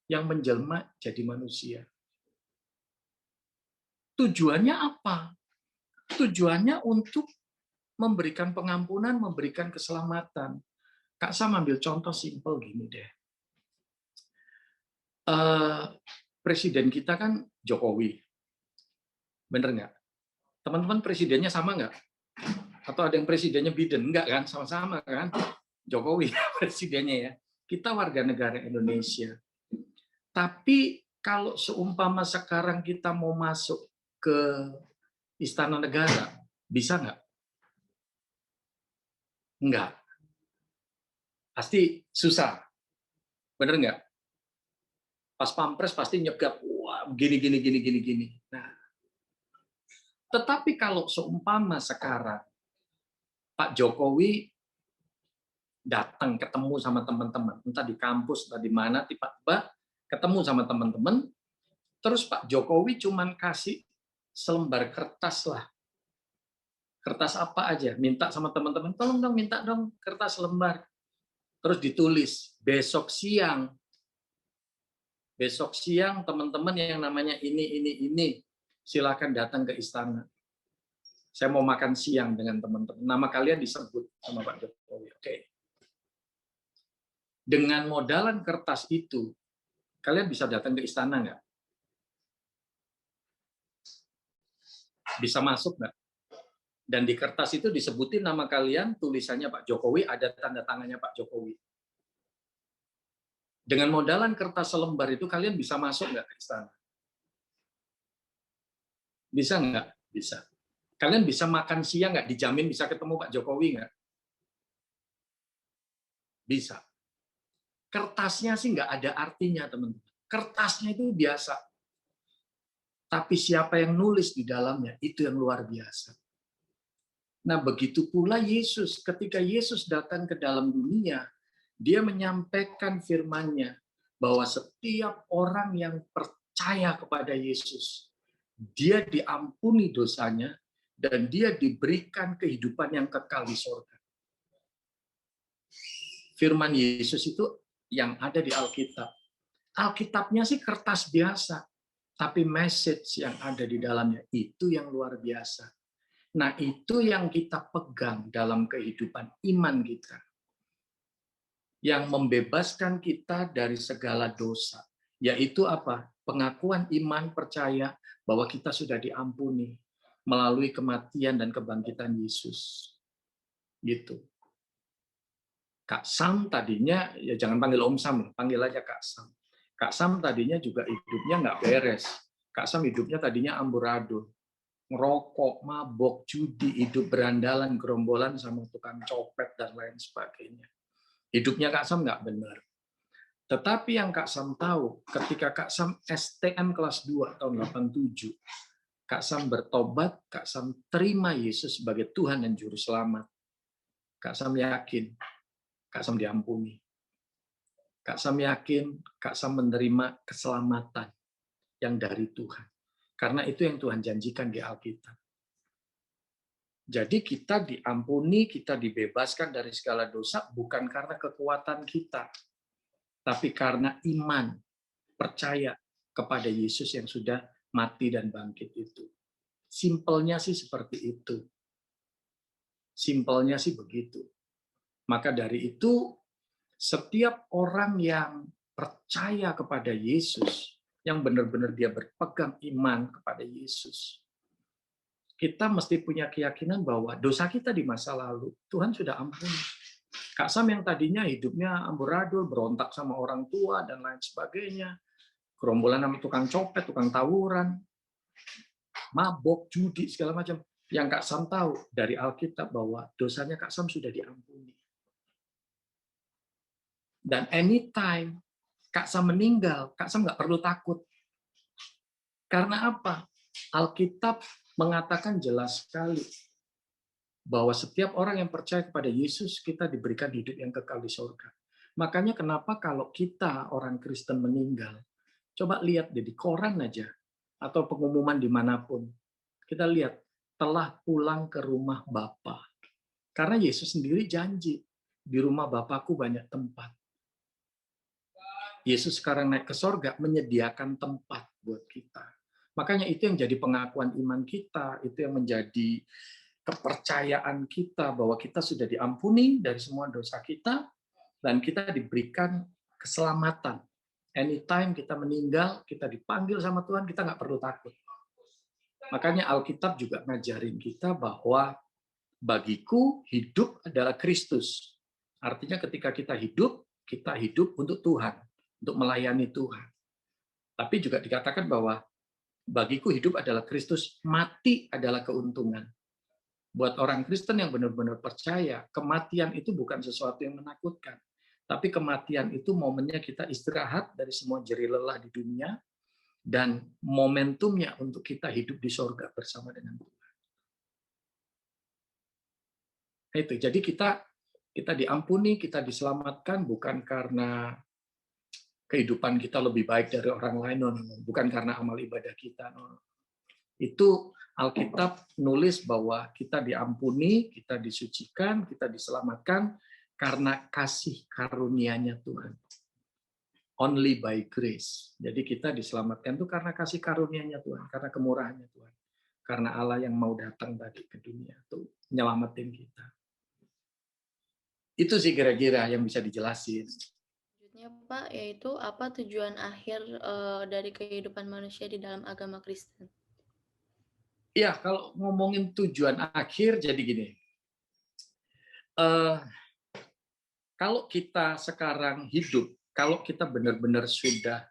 yang menjelma jadi manusia. Tujuannya apa? Tujuannya untuk memberikan pengampunan, memberikan keselamatan. Kak Sam ambil contoh simpel gini deh. Presiden kita kan Jokowi. Bener nggak? Teman-teman presidennya sama nggak? Atau ada yang presidennya Biden? Enggak kan? Sama-sama kan? Jokowi presidennya ya. Kita warga negara Indonesia. Tapi kalau seumpama sekarang kita mau masuk ke Istana Negara, bisa nggak? Enggak. Pasti susah. Bener nggak? Pas pampres pasti nyegap, wah gini. Nah, tetapi kalau seumpama sekarang Pak Jokowi datang ketemu sama teman-teman, entah di kampus, entah di mana, tiba-tiba ketemu sama teman-teman, terus Pak Jokowi cuman kasih selembar kertas lah, Kertas apa aja, minta sama teman-teman, tolong dong minta dong kertas lembar. Terus ditulis, besok siang teman-teman yang namanya ini, silakan datang ke istana. Saya mau makan siang dengan teman-teman. Nama kalian disebut sama Pak Jokowi. Oke. Dengan modalan kertas itu, kalian bisa datang ke istana nggak? Bisa masuk nggak? Dan di kertas itu disebutin nama kalian, tulisannya Pak Jokowi, ada tanda tangannya Pak Jokowi. Dengan modalan kertas selembar itu kalian bisa masuk nggak ke istana? Bisa nggak? Bisa. Kalian bisa makan siang nggak? Dijamin bisa ketemu Pak Jokowi nggak? Bisa. Kertasnya sih nggak ada artinya, teman-teman. Kertasnya itu biasa. Tapi siapa yang nulis di dalamnya, itu yang luar biasa. Nah, begitu pula Yesus. Ketika Yesus datang ke dalam dunia, dia menyampaikan firman-Nya bahwa setiap orang yang percaya kepada Yesus, dia diampuni dosanya dan dia diberikan kehidupan yang kekal di surga. Firman Yesus itu yang ada di Alkitab. Alkitabnya sih kertas biasa, tapi message yang ada di dalamnya itu yang luar biasa. Nah, itu yang kita pegang dalam kehidupan iman kita. Yang membebaskan kita dari segala dosa. Yaitu apa? Pengakuan iman percaya bahwa kita sudah diampuni melalui kematian dan kebangkitan Yesus. Gitu. Kak Sam tadinya, ya jangan panggil Om Sam, panggil aja Kak Sam. Kak Sam tadinya juga hidupnya nggak beres. Kak Sam hidupnya tadinya amburadul. Ngerokok, mabok, judi, hidup berandalan, gerombolan sama tukang copet, dan lain sebagainya. Hidupnya Kak Sam nggak benar. Tetapi yang Kak Sam tahu, ketika Kak Sam STM kelas 2 tahun 87, Kak Sam bertobat, Kak Sam terima Yesus sebagai Tuhan dan Juru Selamat. Kak Sam yakin, Kak Sam diampuni. Kak Sam yakin, Kak Sam menerima keselamatan yang dari Tuhan. Karena itu yang Tuhan janjikan di Alkitab. Jadi kita diampuni, kita dibebaskan dari segala dosa bukan karena kekuatan kita, tapi karena iman, percaya kepada Yesus yang sudah mati dan bangkit itu. Simpelnya sih seperti itu. Simpelnya sih begitu. Maka dari itu, setiap orang yang percaya kepada Yesus, yang benar-benar dia berpegang iman kepada Yesus, kita mesti punya keyakinan bahwa dosa kita di masa lalu, Tuhan sudah ampuni. Kak Sam yang tadinya hidupnya amburadul, berontak sama orang tua, dan lain sebagainya, gerombolan sama tukang copet, tukang tawuran, mabok, judi, segala macam. Yang Kak Sam tahu dari Alkitab bahwa dosanya Kak Sam sudah diampuni. Dan anytime Kak Sam meninggal, Kak Sam nggak perlu takut. Karena apa? Alkitab mengatakan jelas sekali bahwa setiap orang yang percaya kepada Yesus, kita diberikan hidup yang kekal di surga. Makanya kenapa kalau kita orang Kristen meninggal, coba lihat di koran aja, atau pengumuman dimanapun, kita lihat, telah pulang ke rumah Bapa. Karena Yesus sendiri janji, di rumah Bapakku banyak tempat. Yesus sekarang naik ke sorga, menyediakan tempat buat kita. Makanya itu yang jadi pengakuan iman kita, itu yang menjadi kepercayaan kita bahwa kita sudah diampuni dari semua dosa kita, dan kita diberikan keselamatan. Anytime kita meninggal, kita dipanggil sama Tuhan, kita nggak perlu takut. Makanya Alkitab juga ngajarin kita bahwa bagiku hidup adalah Kristus. Artinya ketika kita hidup untuk Tuhan, untuk melayani Tuhan. Tapi juga dikatakan bahwa bagiku hidup adalah Kristus, mati adalah keuntungan. Buat orang Kristen yang benar-benar percaya, kematian itu bukan sesuatu yang menakutkan. Tapi kematian itu momennya kita istirahat dari semua jerih lelah di dunia, dan momentumnya untuk kita hidup di sorga bersama dengan Tuhan. Itu. Jadi kita diampuni, kita diselamatkan bukan karena kehidupan kita lebih baik dari orang lain, bukan karena amal ibadah kita. Itu Alkitab nulis bahwa kita diampuni, kita disucikan, kita diselamatkan karena kasih karunia-Nya Tuhan. Only by grace. Jadi kita diselamatkan itu karena kasih karunia-Nya Tuhan, karena kemurahan-Nya Tuhan. Karena Allah yang mau datang tadi ke dunia tuh nyelamatin kita. Itu sih kira-kira yang bisa dijelasin. Selanjutnya Pak, yaitu apa tujuan akhir dari kehidupan manusia di dalam agama Kristen? Ya, kalau ngomongin tujuan akhir, jadi gini. Kalau kita sekarang hidup, kalau kita benar-benar sudah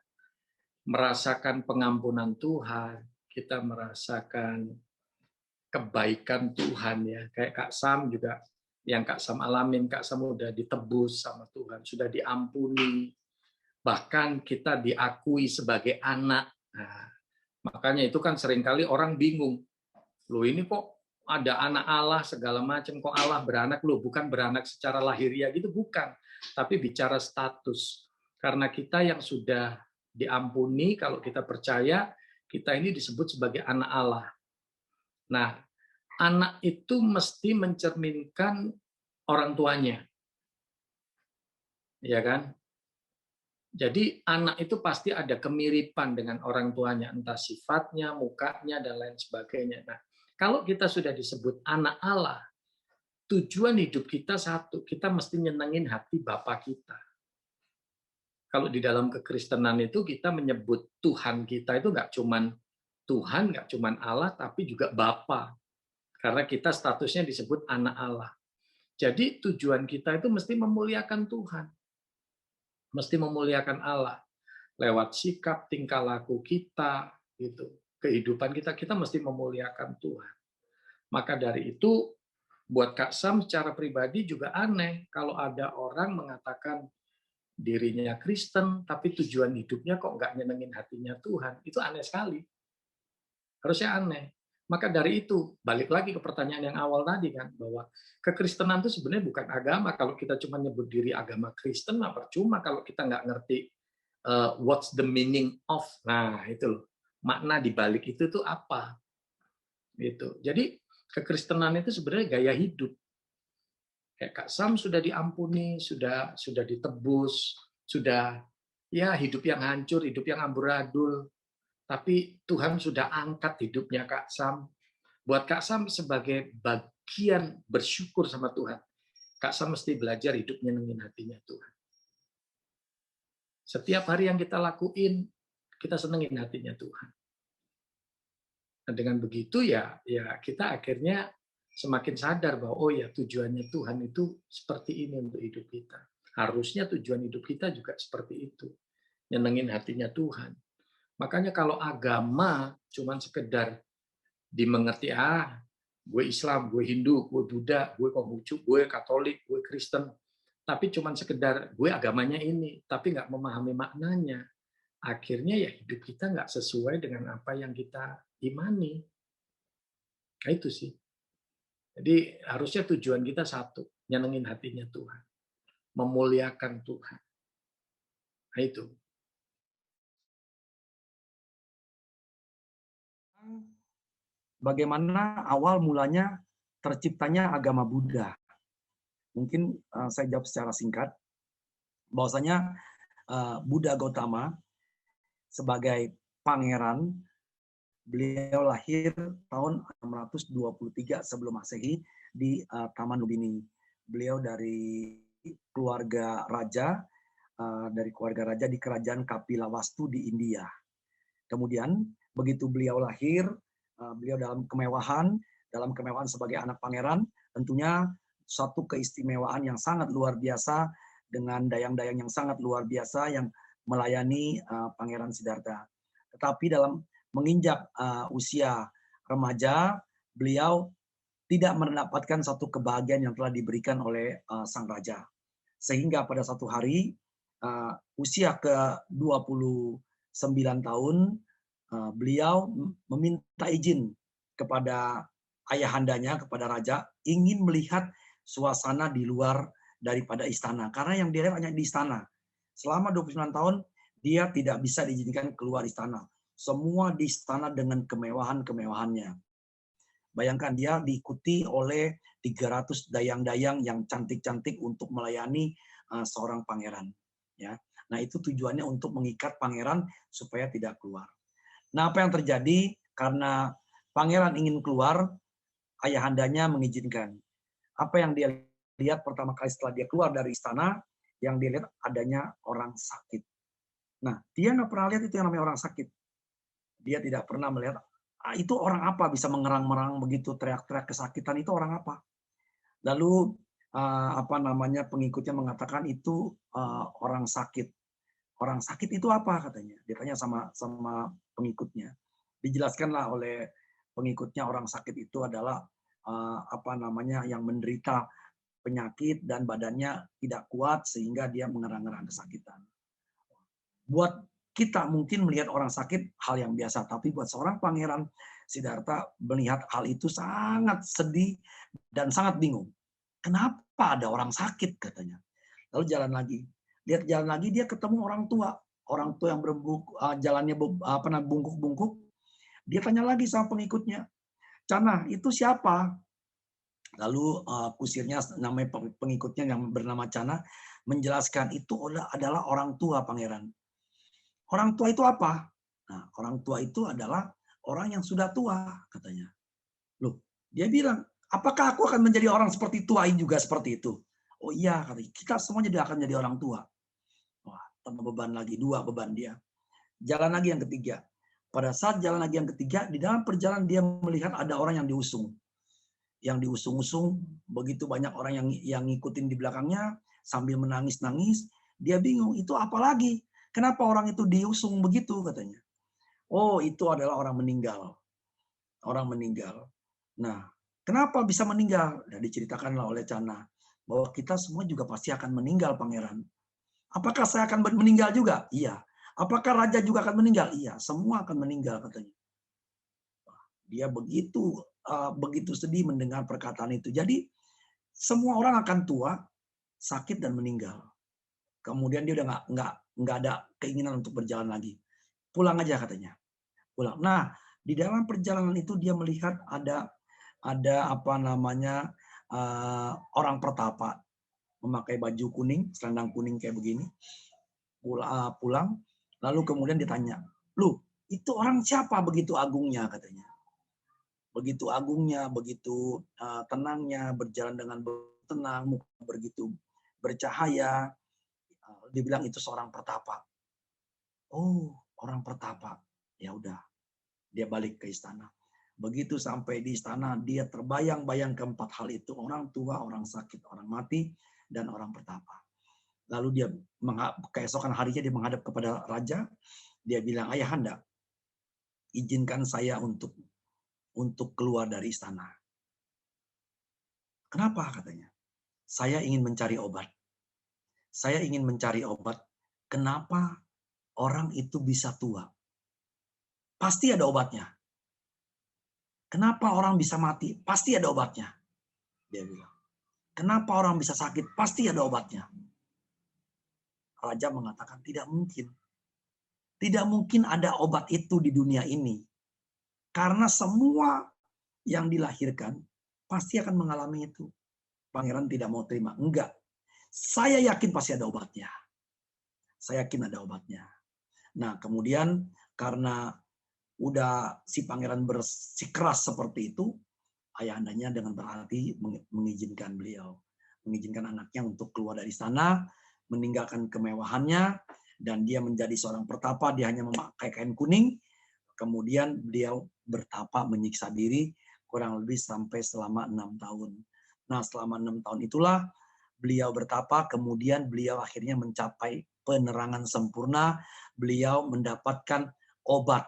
merasakan pengampunan Tuhan, kita merasakan kebaikan Tuhan ya, kayak Kak Sam juga, yang Kak Sam alamin, Kak Sam udah ditebus sama Tuhan, sudah diampuni, bahkan kita diakui sebagai anak. Nah, makanya itu kan seringkali orang bingung. Loh ini kok ada anak Allah segala macam, kok Allah beranak? Loh bukan beranak secara lahiriah gitu, bukan. Tapi bicara status. Karena kita yang sudah diampuni, kalau kita percaya, kita ini disebut sebagai anak Allah. Nah, anak itu mesti mencerminkan orang tuanya. Ya kan? Jadi anak itu pasti ada kemiripan dengan orang tuanya, entah sifatnya, mukanya, dan lain sebagainya. Nah, kalau kita sudah disebut anak Allah, tujuan hidup kita satu, kita mesti nyenengin hati Bapa kita. Kalau di dalam kekristenan itu kita menyebut Tuhan kita itu nggak cuman Tuhan, nggak cuman Allah, tapi juga Bapa. Karena kita statusnya disebut anak Allah. Jadi tujuan kita itu mesti memuliakan Tuhan. Mesti memuliakan Allah. Lewat sikap, tingkah laku kita, gitu. Kehidupan kita mesti memuliakan Tuhan. Maka dari itu, buat Kak Sam secara pribadi juga aneh kalau ada orang mengatakan dirinya Kristen, tapi tujuan hidupnya kok nggak nyenengin hatinya Tuhan. Itu aneh sekali. Harusnya aneh. Maka dari itu, balik lagi ke pertanyaan yang awal tadi kan, bahwa kekristenan itu sebenarnya bukan agama. Kalau kita cuma nyebut diri agama Kristen, percuma kalau kita nggak ngerti what's the meaning of. Nah, itu loh. Makna di balik itu tuh apa? Gitu. Jadi kekristenan itu sebenarnya gaya hidup. Kayak Kak Sam sudah diampuni, sudah ditebus, sudah ya hidup yang hancur, hidup yang amburadul. Tapi Tuhan sudah angkat hidupnya Kak Sam. Buat Kak Sam sebagai bagian bersyukur sama Tuhan. Kak Sam mesti belajar hidup nyenengin hatinya Tuhan. Setiap hari yang kita lakuin, kita senengin hatinya Tuhan. Nah, dengan begitu ya kita akhirnya semakin sadar bahwa oh ya tujuannya Tuhan itu seperti ini untuk hidup kita. Harusnya tujuan hidup kita juga seperti itu. Nyenengin hatinya Tuhan. Makanya kalau agama cuman sekedar dimengerti, gue Islam, gue Hindu, gue Buddha, gue Konghucu, gue Katolik, gue Kristen, tapi cuman sekedar gue agamanya ini, tapi nggak memahami maknanya, akhirnya ya hidup kita nggak sesuai dengan apa yang kita imani. Nah, itu sih. Jadi harusnya tujuan kita satu, nyenengin hatinya Tuhan, memuliakan Tuhan. Nah, itu. Bagaimana awal mulanya terciptanya agama Buddha? Mungkin saya jawab secara singkat, bahwasanya Buddha Gautama sebagai pangeran, beliau lahir tahun 623 sebelum Masehi di Taman Lumbini. Beliau dari keluarga raja, di kerajaan Kapilawastu di India. Kemudian begitu beliau lahir, beliau dalam kemewahan sebagai anak pangeran, tentunya satu keistimewaan yang sangat luar biasa dengan dayang-dayang yang sangat luar biasa yang melayani Pangeran Siddhartha. Tetapi dalam menginjak usia remaja, beliau tidak mendapatkan satu kebahagiaan yang telah diberikan oleh sang raja. Sehingga pada satu hari, usia ke-29 tahun, beliau meminta izin kepada ayahandanya, kepada raja, ingin melihat suasana di luar daripada istana. Karena yang dia lihat hanya di istana. Selama 29 tahun, dia tidak bisa diizinkan keluar istana. semua di istana dengan kemewahan-kemewahannya. Bayangkan dia diikuti oleh 300 dayang-dayang yang cantik-cantik untuk melayani seorang pangeran. Ya, nah itu tujuannya untuk mengikat pangeran supaya tidak keluar. Nah, apa yang terjadi karena pangeran ingin keluar, ayahandanya mengizinkan. Apa yang dia lihat pertama kali setelah dia keluar dari istana, yang dia lihat adanya orang sakit. Nah, dia nggak pernah lihat itu yang namanya orang sakit. Dia tidak pernah melihat itu orang apa bisa mengerang-merang begitu, teriak-teriak kesakitan, itu orang apa. Lalu pengikutnya mengatakan itu orang sakit. Orang sakit itu apa katanya? Ditanya sama pengikutnya. Dijelaskanlah oleh pengikutnya orang sakit itu adalah yang menderita penyakit dan badannya tidak kuat sehingga dia mengerang-ngerang kesakitan. Buat kita mungkin melihat orang sakit hal yang biasa, tapi buat seorang pangeran Siddhartha melihat hal itu sangat sedih dan sangat bingung. Kenapa ada orang sakit katanya? Lalu jalan lagi. Lihat jalan lagi dia ketemu orang tua yang jalannya bungkuk-bungkuk. Dia tanya lagi sama pengikutnya, "Cana, itu siapa?" Lalu kusirnya namanya pengikutnya yang bernama Cana menjelaskan itu adalah orang tua pangeran. Orang tua itu apa? Nah, orang tua itu adalah orang yang sudah tua katanya. Loh, dia bilang, apakah aku akan menjadi orang seperti tuain juga seperti itu? Oh iya, katanya, kita semua akan jadi orang tua. Wah, tambah beban lagi, 2 beban dia. Jalan lagi yang ketiga. Pada saat jalan lagi yang ketiga, di dalam perjalanan dia melihat ada orang yang diusung. Yang diusung-usung, begitu banyak orang yang ngikutin di belakangnya, sambil menangis-nangis, dia bingung, itu apa lagi? Kenapa orang itu diusung begitu katanya? Oh, itu adalah orang meninggal. Orang meninggal. Nah, kenapa bisa meninggal? Nah, diceritakanlah oleh Cana bahwa kita semua juga pasti akan meninggal, pangeran. Apakah saya akan meninggal juga? Iya. Apakah raja juga akan meninggal? Iya, semua akan meninggal katanya. Dia begitu sedih mendengar perkataan itu. Jadi semua orang akan tua, sakit dan meninggal. Kemudian dia udah nggak ada keinginan untuk berjalan lagi. Pulang aja katanya. Pulang. Nah, di dalam perjalanan itu dia melihat ada orang pertapa memakai baju kuning, selendang kuning kayak begini. Pulang, lalu kemudian ditanya, "Lu, itu orang siapa begitu agungnya?" katanya. Begitu agungnya, begitu tenangnya, berjalan dengan tenang, muka begitu bercahaya. Dibilang itu seorang pertapa. Oh, orang pertapa. Ya udah, dia balik ke istana. Begitu sampai di istana, dia terbayang-bayang keempat hal itu. Orang tua, orang sakit, orang mati, dan orang pertapa. Lalu dia keesokan harinya dia menghadap kepada raja. Dia bilang, "Ayahanda, izinkan saya untuk keluar dari istana." Kenapa katanya? "Saya ingin mencari obat. Saya ingin mencari obat. Kenapa orang itu bisa tua? Pasti ada obatnya. Kenapa orang bisa mati? Pasti ada obatnya." Dia bilang. "Kenapa orang bisa sakit? Pasti ada obatnya." Raja mengatakan, "Tidak mungkin. Tidak mungkin ada obat itu di dunia ini. Karena semua yang dilahirkan pasti akan mengalami itu." Pangeran tidak mau terima. "Enggak. Saya yakin pasti ada obatnya. Saya yakin ada obatnya." Nah, kemudian karena udah si pangeran bersikeras seperti itu, ayahandanya dengan berhati mengizinkan anaknya untuk keluar dari sana, meninggalkan kemewahannya, dan dia menjadi seorang pertapa. Dia hanya memakai kain kuning. Kemudian beliau bertapa menyiksa diri kurang lebih sampai selama 6 tahun. Nah, selama 6 tahun itulah beliau bertapa, kemudian beliau akhirnya mencapai penerangan sempurna. Beliau mendapatkan obat.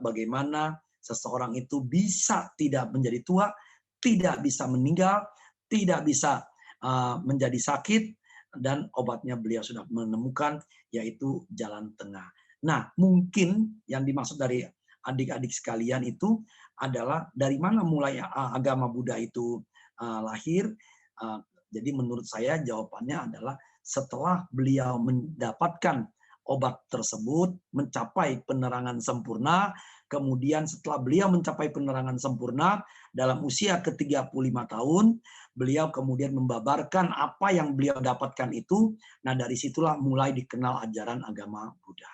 Bagaimana seseorang itu bisa tidak menjadi tua, tidak bisa meninggal, tidak bisa menjadi sakit, dan obatnya beliau sudah menemukan, yaitu jalan tengah. Nah, mungkin yang dimaksud dari adik-adik sekalian itu adalah dari mana mulai agama Buddha itu lahir. Jadi menurut saya jawabannya adalah setelah beliau mendapatkan obat tersebut mencapai penerangan sempurna. Kemudian setelah beliau mencapai penerangan sempurna dalam usia ke-35 tahun, beliau kemudian membabarkan apa yang beliau dapatkan itu. Nah, dari situlah mulai dikenal ajaran agama Buddha.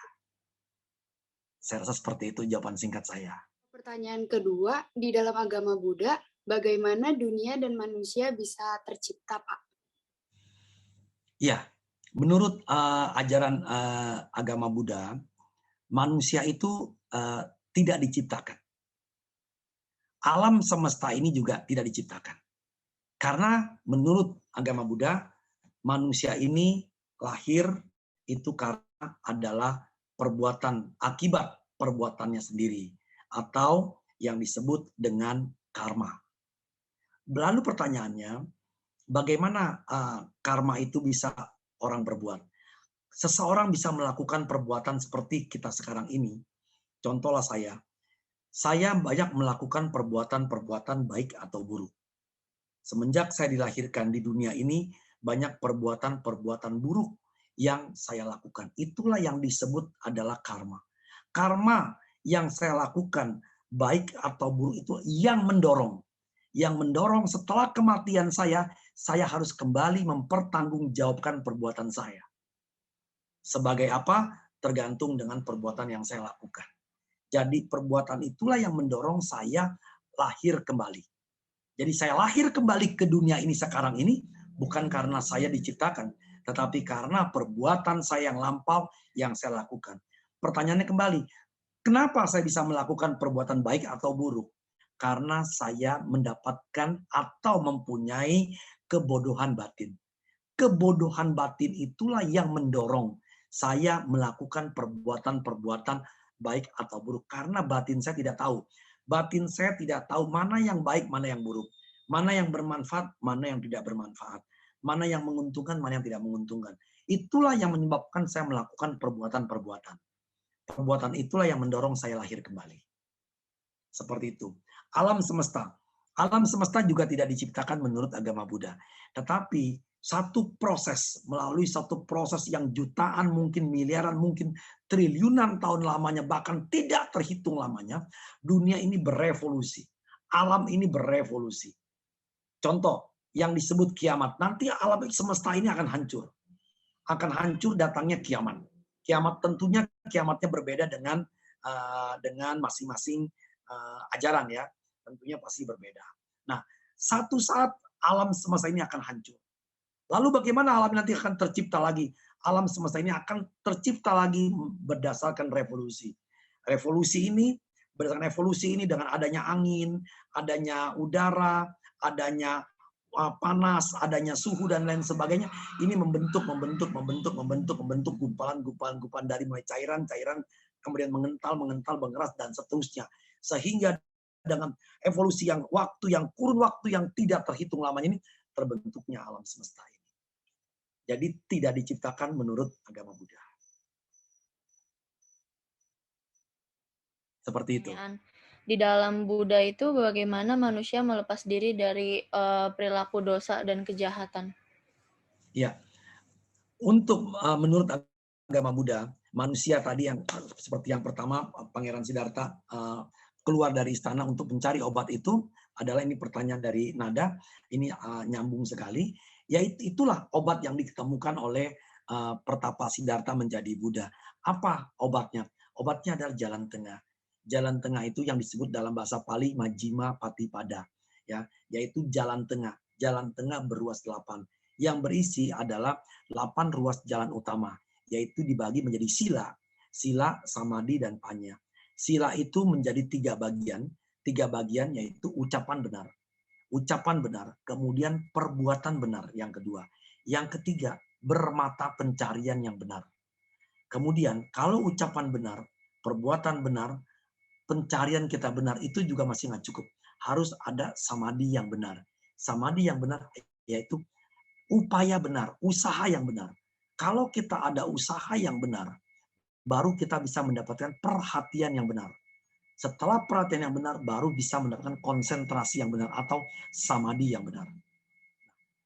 Saya rasa seperti itu jawaban singkat saya. Pertanyaan kedua, di dalam agama Buddha, bagaimana dunia dan manusia bisa tercipta, Pak? Ya, menurut ajaran agama Buddha, manusia itu tidak diciptakan. Alam semesta ini juga tidak diciptakan. Karena menurut agama Buddha, manusia ini lahir itu karena adalah perbuatan akibat perbuatannya sendiri. Atau yang disebut dengan karma. Lalu pertanyaannya, bagaimana karma itu bisa orang berbuat? Seseorang bisa melakukan perbuatan seperti kita sekarang ini. Contohlah saya banyak melakukan perbuatan-perbuatan baik atau buruk. Semenjak saya dilahirkan di dunia ini, banyak perbuatan-perbuatan buruk yang saya lakukan. Itulah yang disebut adalah karma. Karma yang saya lakukan, baik atau buruk, itu yang mendorong. Yang mendorong setelah kematian saya harus kembali mempertanggungjawabkan perbuatan saya. Sebagai apa? Tergantung dengan perbuatan yang saya lakukan. Jadi perbuatan itulah yang mendorong saya lahir kembali. Jadi saya lahir kembali ke dunia ini sekarang ini bukan karena saya diciptakan, tetapi karena perbuatan saya yang lampau yang saya lakukan. Pertanyaannya kembali, kenapa saya bisa melakukan perbuatan baik atau buruk? Karena saya mendapatkan atau mempunyai kebodohan batin. Kebodohan batin itulah yang mendorong saya melakukan perbuatan-perbuatan baik atau buruk. Karena batin saya tidak tahu. Batin saya tidak tahu mana yang baik, mana yang buruk. Mana yang bermanfaat, mana yang tidak bermanfaat. Mana yang menguntungkan, mana yang tidak menguntungkan. Itulah yang menyebabkan saya melakukan perbuatan-perbuatan. Perbuatan itulah yang mendorong saya lahir kembali. Seperti itu. Alam semesta. Alam semesta juga tidak diciptakan menurut agama Buddha. Tetapi melalui satu proses yang jutaan, mungkin miliaran, mungkin triliunan tahun lamanya, bahkan tidak terhitung lamanya, dunia ini berevolusi. Alam ini berevolusi. Contoh, yang disebut kiamat. Nanti alam semesta ini akan hancur. Akan hancur datangnya kiamat. Kiamat tentunya kiamatnya berbeda dengan masing-masing ajaran ya. Tentunya pasti berbeda. Nah, satu saat alam semesta ini akan hancur. Lalu bagaimana alam nanti akan tercipta lagi? Alam semesta ini akan tercipta lagi berdasarkan revolusi. Berdasarkan evolusi ini dengan adanya angin, adanya udara, adanya panas, adanya suhu dan lain sebagainya, ini membentuk gumpalan dari mulai cairan, kemudian mengental, mengeras dan seterusnya. Sehingga dengan evolusi kurun waktu yang tidak terhitung lamanya ini terbentuknya alam semesta ini. Jadi tidak diciptakan menurut agama Buddha. Seperti itu. Di dalam Buddha itu bagaimana manusia melepas diri dari perilaku dosa dan kejahatan? Ya, untuk menurut agama Buddha, manusia tadi yang seperti yang pertama Pangeran Siddhartha keluar dari istana untuk mencari obat itu adalah, ini pertanyaan dari Nada, ini nyambung sekali. Ya itulah obat yang ditemukan oleh Pertapa Siddhartha menjadi Buddha. Apa obatnya? Obatnya adalah jalan tengah. Jalan tengah itu yang disebut dalam bahasa Pali Majjhima Patipada, ya, yaitu jalan tengah. Jalan tengah berruas 8. Yang berisi adalah 8 ruas jalan utama, yaitu dibagi menjadi sila, samadhi, dan panya. Sila itu menjadi 3 bagian. 3 bagian yaitu ucapan benar. Ucapan benar, kemudian perbuatan benar yang kedua. Yang ketiga, bermata pencarian yang benar. Kemudian kalau ucapan benar, perbuatan benar, pencarian kita benar, itu juga masih nggak cukup. Harus ada samadhi yang benar. Samadhi yang benar yaitu upaya benar, usaha yang benar. Kalau kita ada usaha yang benar, baru kita bisa mendapatkan perhatian yang benar. Setelah perhatian yang benar, baru bisa mendapatkan konsentrasi yang benar atau samadhi yang benar.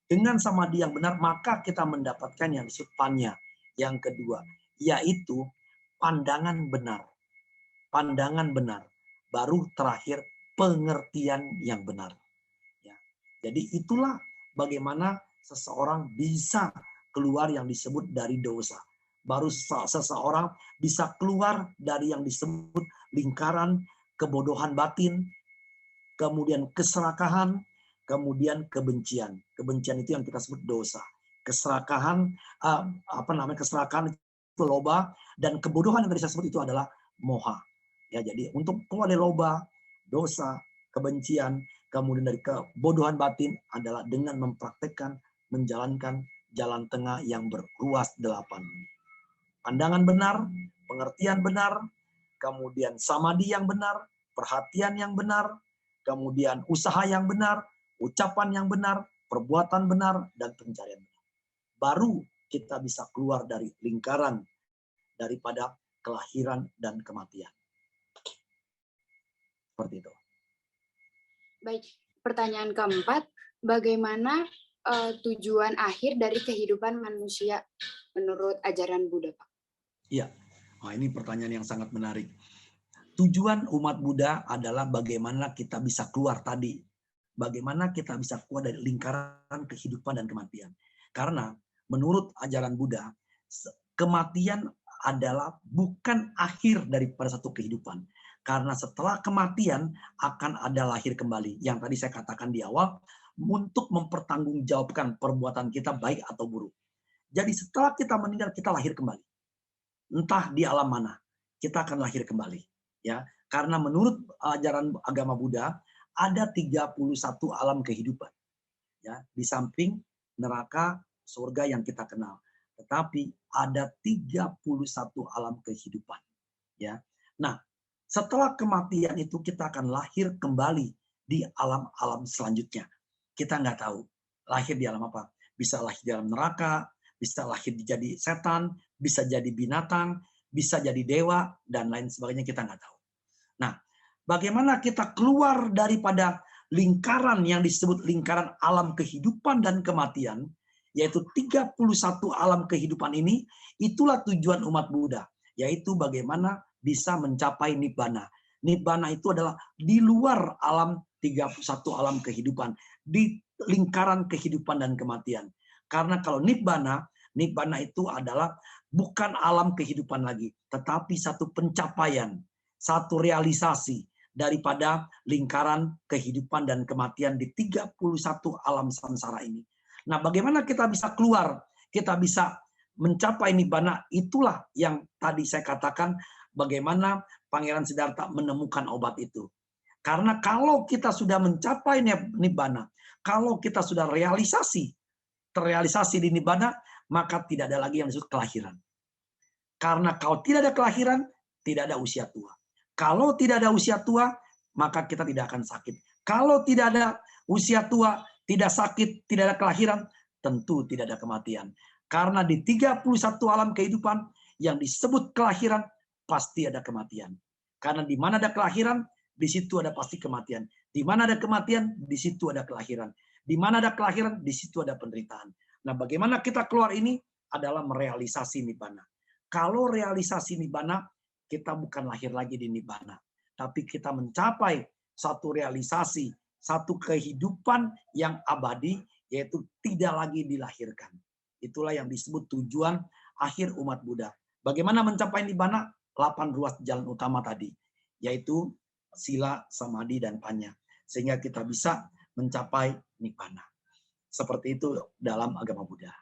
Dengan samadhi yang benar, maka kita mendapatkan yang disebut panya. Yang kedua, yaitu pandangan benar. Pandangan benar. Baru terakhir pengertian yang benar. Ya. Jadi itulah bagaimana seseorang bisa keluar yang disebut dari dosa. Baru seseorang bisa keluar dari yang disebut lingkaran kebodohan batin, kemudian keserakahan, kemudian kebencian. Kebencian itu yang kita sebut dosa. Keserakahan, keserakahan itu loba, dan kebodohan yang tadi saya sebut itu adalah moha. Ya, jadi untuk keluar dari loba, dosa, kebencian, kemudian dari kebodohan batin adalah dengan mempraktekkan, menjalankan jalan tengah yang berruas 8. Pandangan benar, pengertian benar, kemudian samadhi yang benar, perhatian yang benar, kemudian usaha yang benar, ucapan yang benar, perbuatan benar, dan pencarian benar. Baru kita bisa keluar dari lingkaran daripada kelahiran dan kematian. Seperti itu. Baik, pertanyaan keempat, bagaimana tujuan akhir dari kehidupan manusia menurut ajaran Buddha, Pak? Iya, ini pertanyaan yang sangat menarik. Tujuan umat Buddha adalah bagaimana kita bisa keluar tadi. Bagaimana kita bisa keluar dari lingkaran kehidupan dan kematian. Karena menurut ajaran Buddha, kematian adalah bukan akhir daripada satu kehidupan. Karena setelah kematian akan ada lahir kembali. Yang tadi saya katakan di awal, untuk mempertanggungjawabkan perbuatan kita baik atau buruk. Jadi setelah kita meninggal, kita lahir kembali. Entah di alam mana, kita akan lahir kembali. Ya, karena menurut ajaran agama Buddha, ada 31 alam kehidupan. Ya, di samping neraka, surga yang kita kenal. Tetapi ada 31 alam kehidupan. Ya. Nah, setelah kematian itu kita akan lahir kembali di alam-alam selanjutnya. Kita nggak tahu lahir di alam apa. Bisa lahir di alam neraka, bisa lahir jadi setan, bisa jadi binatang, bisa jadi dewa, dan lain sebagainya, kita nggak tahu. Nah, bagaimana kita keluar daripada lingkaran yang disebut lingkaran alam kehidupan dan kematian, yaitu 31 alam kehidupan ini, itulah tujuan umat Buddha, yaitu bagaimana bisa mencapai Nibbana. Nibbana itu adalah di luar alam 31 alam kehidupan, di lingkaran kehidupan dan kematian. Karena kalau Nibbana itu adalah bukan alam kehidupan lagi, tetapi satu pencapaian, satu realisasi daripada lingkaran kehidupan dan kematian di 31 alam samsara ini. Nah, bagaimana kita bisa keluar, kita bisa mencapai Nibbana, itulah yang tadi saya katakan bagaimana Pangeran Siddhartha menemukan obat itu. Karena kalau kita sudah mencapai Nibbana, kalau kita sudah terrealisasi di Nibbana, maka tidak ada lagi yang disebut kelahiran. Karena kalau tidak ada kelahiran, tidak ada usia tua. Kalau tidak ada usia tua, maka kita tidak akan sakit. Kalau tidak ada usia tua, tidak sakit, tidak ada kelahiran, tentu tidak ada kematian. Karena di 31 alam kehidupan yang disebut kelahiran, pasti ada kematian. Karena di mana ada kelahiran, di situ ada pasti kematian. Di mana ada kematian, di situ ada kelahiran. Di mana ada kelahiran, di situ ada penderitaan. Nah, bagaimana kita keluar ini adalah merealisasi Nibbana. Kalau realisasi Nibbana, kita bukan lahir lagi di Nibbana, tapi kita mencapai satu realisasi, satu kehidupan yang abadi, yaitu tidak lagi dilahirkan. Itulah yang disebut tujuan akhir umat Buddha. Bagaimana mencapai Nibbana? 8 ruas jalan utama tadi, yaitu sila, samadhi, dan panya. Sehingga kita bisa mencapai Nibbana. Seperti itu dalam agama Buddha.